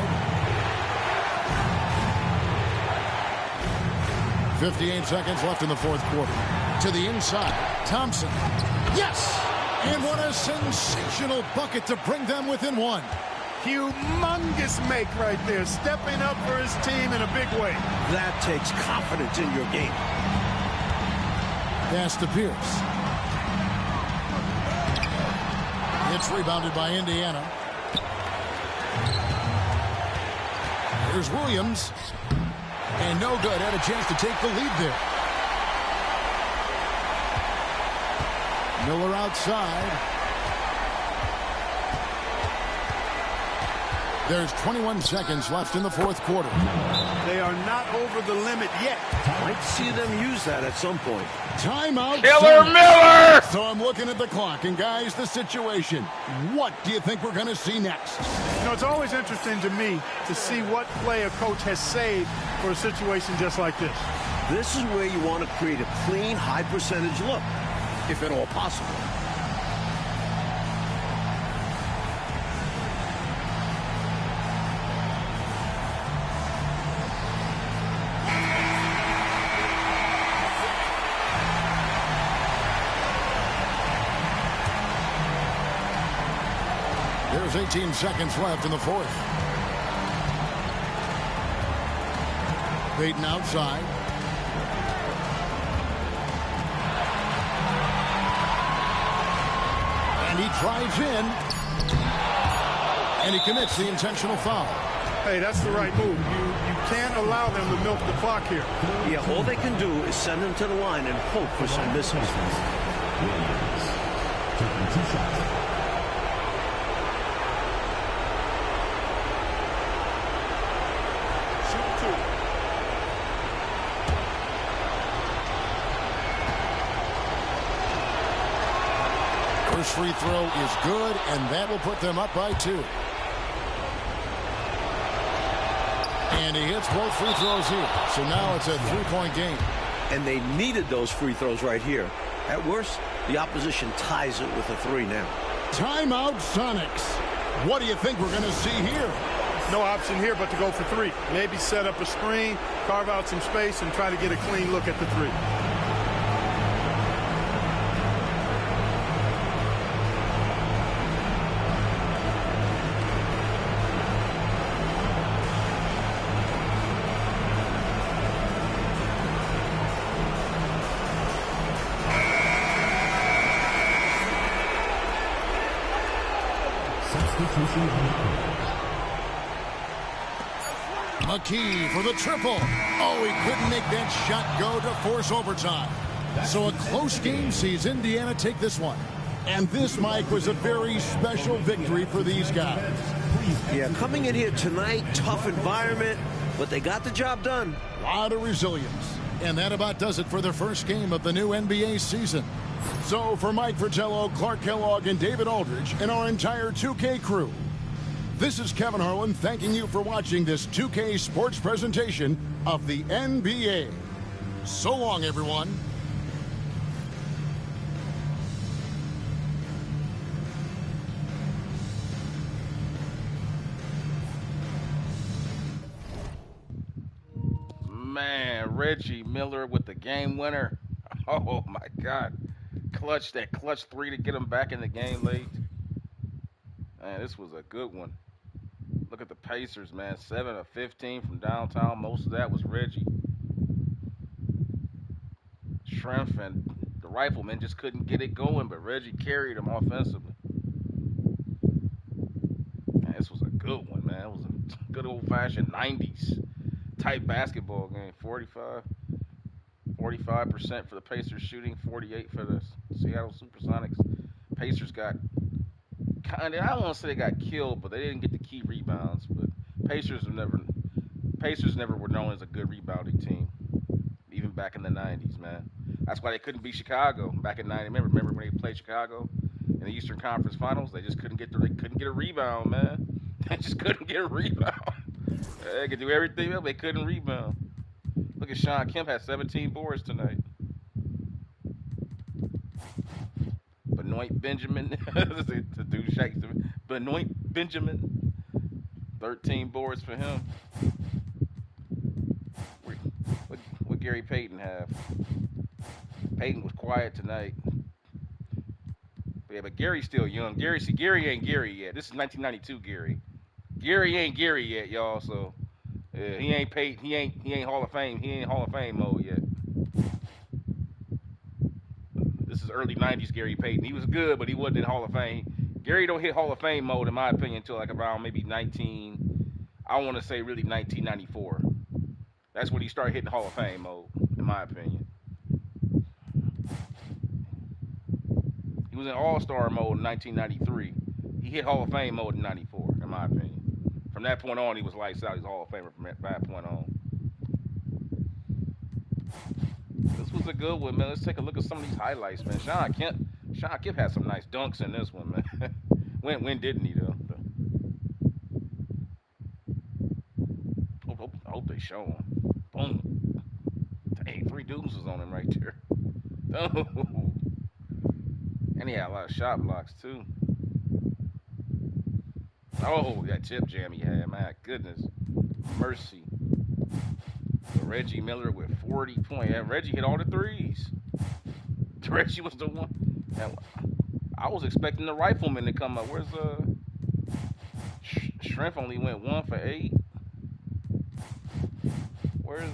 58 seconds left in the fourth quarter. To the inside. Thompson. Yes! And what a sensational bucket to bring them within 1. Humongous make right there. Stepping up for his team in a big way. That takes confidence in your game. Pass to Pierce. It's rebounded by Indiana. Here's Williams. And no good. Had a chance to take the lead there. Miller outside. There's 21 seconds left in the fourth quarter. They are not over the limit yet. Might see them use that at some point. Timeout. Killer Miller! So I'm looking at the clock, and guys, the situation. What do you think we're going to see next? You know, it's always interesting to me to see what play a coach has saved for a situation just like this. This is where you want to create a clean, high-percentage look, if at all possible. There's 18 seconds left in the fourth. Payton outside. And he drives in. And he commits the intentional foul. Hey, that's the right move. You can't allow them to milk the clock here. Yeah, all they can do is send them to the line and hope for some misses. Williams taking 2 shots. First free throw is good, and that will put them up by 2. And he hits both free throws here. So now it's a 3-point game. And they needed those free throws right here. At worst, the opposition ties it with a 3 now. Timeout, Sonics. What do you think we're going to see here? No option here but to go for 3. Maybe set up a screen, carve out some space, and try to get a clean look at the 3. McKee for the triple. Oh, he couldn't make that shot go to force overtime. So a close game sees Indiana take this one. And this, Mike, was a very special victory for these guys. Yeah, coming in here tonight, tough environment, but they got the job done. A lot of resilience. And that about does it for the first game of the new NBA season. So for Mike Fratello, Clark Kellogg, and David Aldridge, and our entire 2K crew, this is Kevin Harlan thanking you for watching this 2K sports presentation of the NBA. So long, everyone. Man, Reggie Miller with the game winner. Oh, my God. Clutch 3 to get him back in the game late. Man, this was a good one. Look at the Pacers, man. 7 of 15 from downtown. Most of that was Reggie. Shrimp and the Rifleman just couldn't get it going, but Reggie carried him offensively. Man, this was a good one, man. It was a good old-fashioned 90s type basketball game. 45% for the Pacers shooting, 48 for the Seattle SuperSonics. Pacers got kind of, I don't want to say they got killed, but they didn't get the key rebounds. But Pacers never were known as a good rebounding team, even back in the 90s, man. That's why they couldn't beat Chicago back in '90. Remember when they played Chicago in the Eastern Conference Finals? They just couldn't get a rebound, man. They just couldn't get a rebound. They could do everything else, they couldn't rebound. Look at Shawn. Kemp had 17 boards tonight. Benoit Benjamin, to do shakes. Benoit Benjamin, 13 boards for him. What Gary Payton have? Payton was quiet tonight. Yeah, but Gary's still young. Gary ain't Gary yet. This is 1992 Gary. Gary ain't Gary yet, y'all. So yeah, he ain't Payton. He ain't Hall of Fame. He ain't Hall of Fame mode yet. This is early 90s Gary Payton. He was good, but he wasn't in Hall of Fame. Gary don't hit Hall of Fame mode, in my opinion, until like around maybe 1994. That's when he started hitting Hall of Fame mode, in my opinion. He was in All-Star mode in 1993. He hit Hall of Fame mode in 94, in my opinion. From that point on, he was lights out. He's a Hall of Famer from that point on. This was a good one, man. Let's take a look at some of these highlights, man. Shawn Kemp had some nice dunks in this one, man. when didn't he, though? I hope they show him. Boom. Dang, 3 dudes was on him right there. Oh. And he had a lot of shot blocks, too. Oh, that tip jam he had, my goodness. Mercy. Reggie Miller with 40 points. Yeah, Reggie hit all the threes. Reggie was the one. Now, I was expecting the Rifleman to come up. Where's Shrimp only went 1 for 8. Where's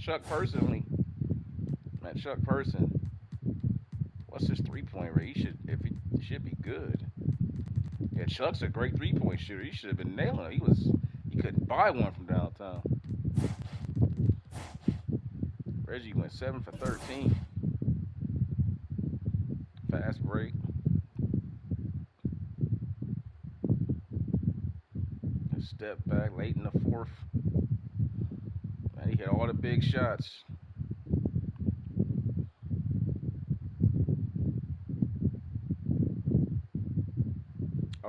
Chuck Person? Man, Chuck Person. What's his 3-point rate? He should be good. Yeah, Chuck's a great 3-point shooter. He should have been nailing it. He couldn't buy one from downtown. Reggie went 7 for 13. Fast break. A step back late in the 4th. Man, he hit all the big shots.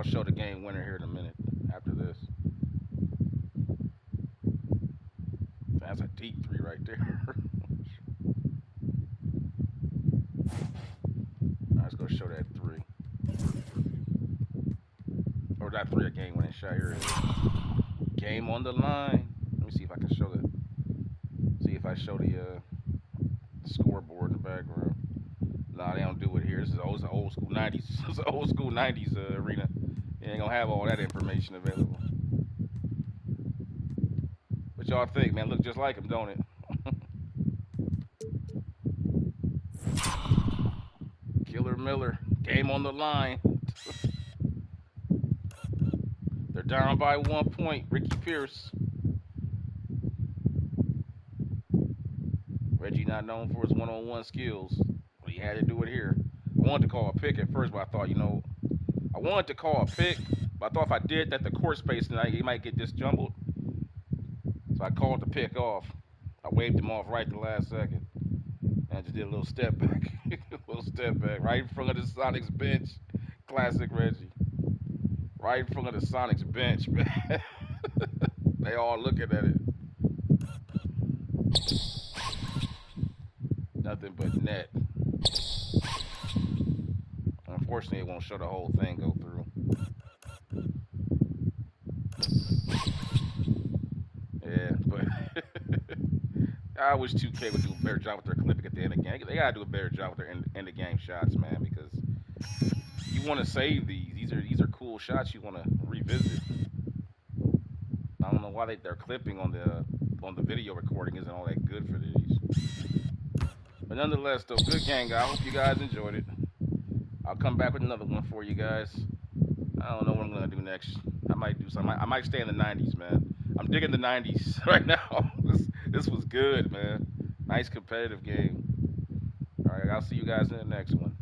I'll show the game winner here in a minute after this. That's a deep three right there. Let's go show that three. Or that three, a game winning shot. Here it is. Game on the line. Let me see if I can show the. See if I show the scoreboard in the background. Nah, they don't do it here. This is old school 90s. This is an old school 90s arena. You ain't gonna have all that information available. What y'all think, man? Look just like him, don't it? Killer Miller, game on the line. They're down by 1 point. Ricky Pierce. Reggie not known for his one-on-one skills, but he had to do it here. I wanted to call a pick at first, but I thought, I wanted to call a pick, but I thought if I did that, the court space tonight, he might get disjumbled. So I called the pick off. I waved him off right the last second. And I just did a little step back. A little step back. Right in front of the Sonics bench. Classic Reggie. Right in front of the Sonics bench, man. They all looking at it. Nothing but net. Unfortunately, it won't show the whole thing go through. Yeah, but I wish 2K would do a better job with their clipping at the end of the game. They gotta do a better job with their end of game shots, man, because you want to save these. These are cool shots you want to revisit. I don't know why their clipping on the video recording isn't all that good for these. But nonetheless, though, good game, guys. I hope you guys enjoyed it. I'll come back with another one for you guys. I don't know what I'm gonna do next. I might do something. I might stay in the 90s, man. I'm digging the 90s right now. This was good, man. Nice competitive game. All right, I'll see you guys in the next one.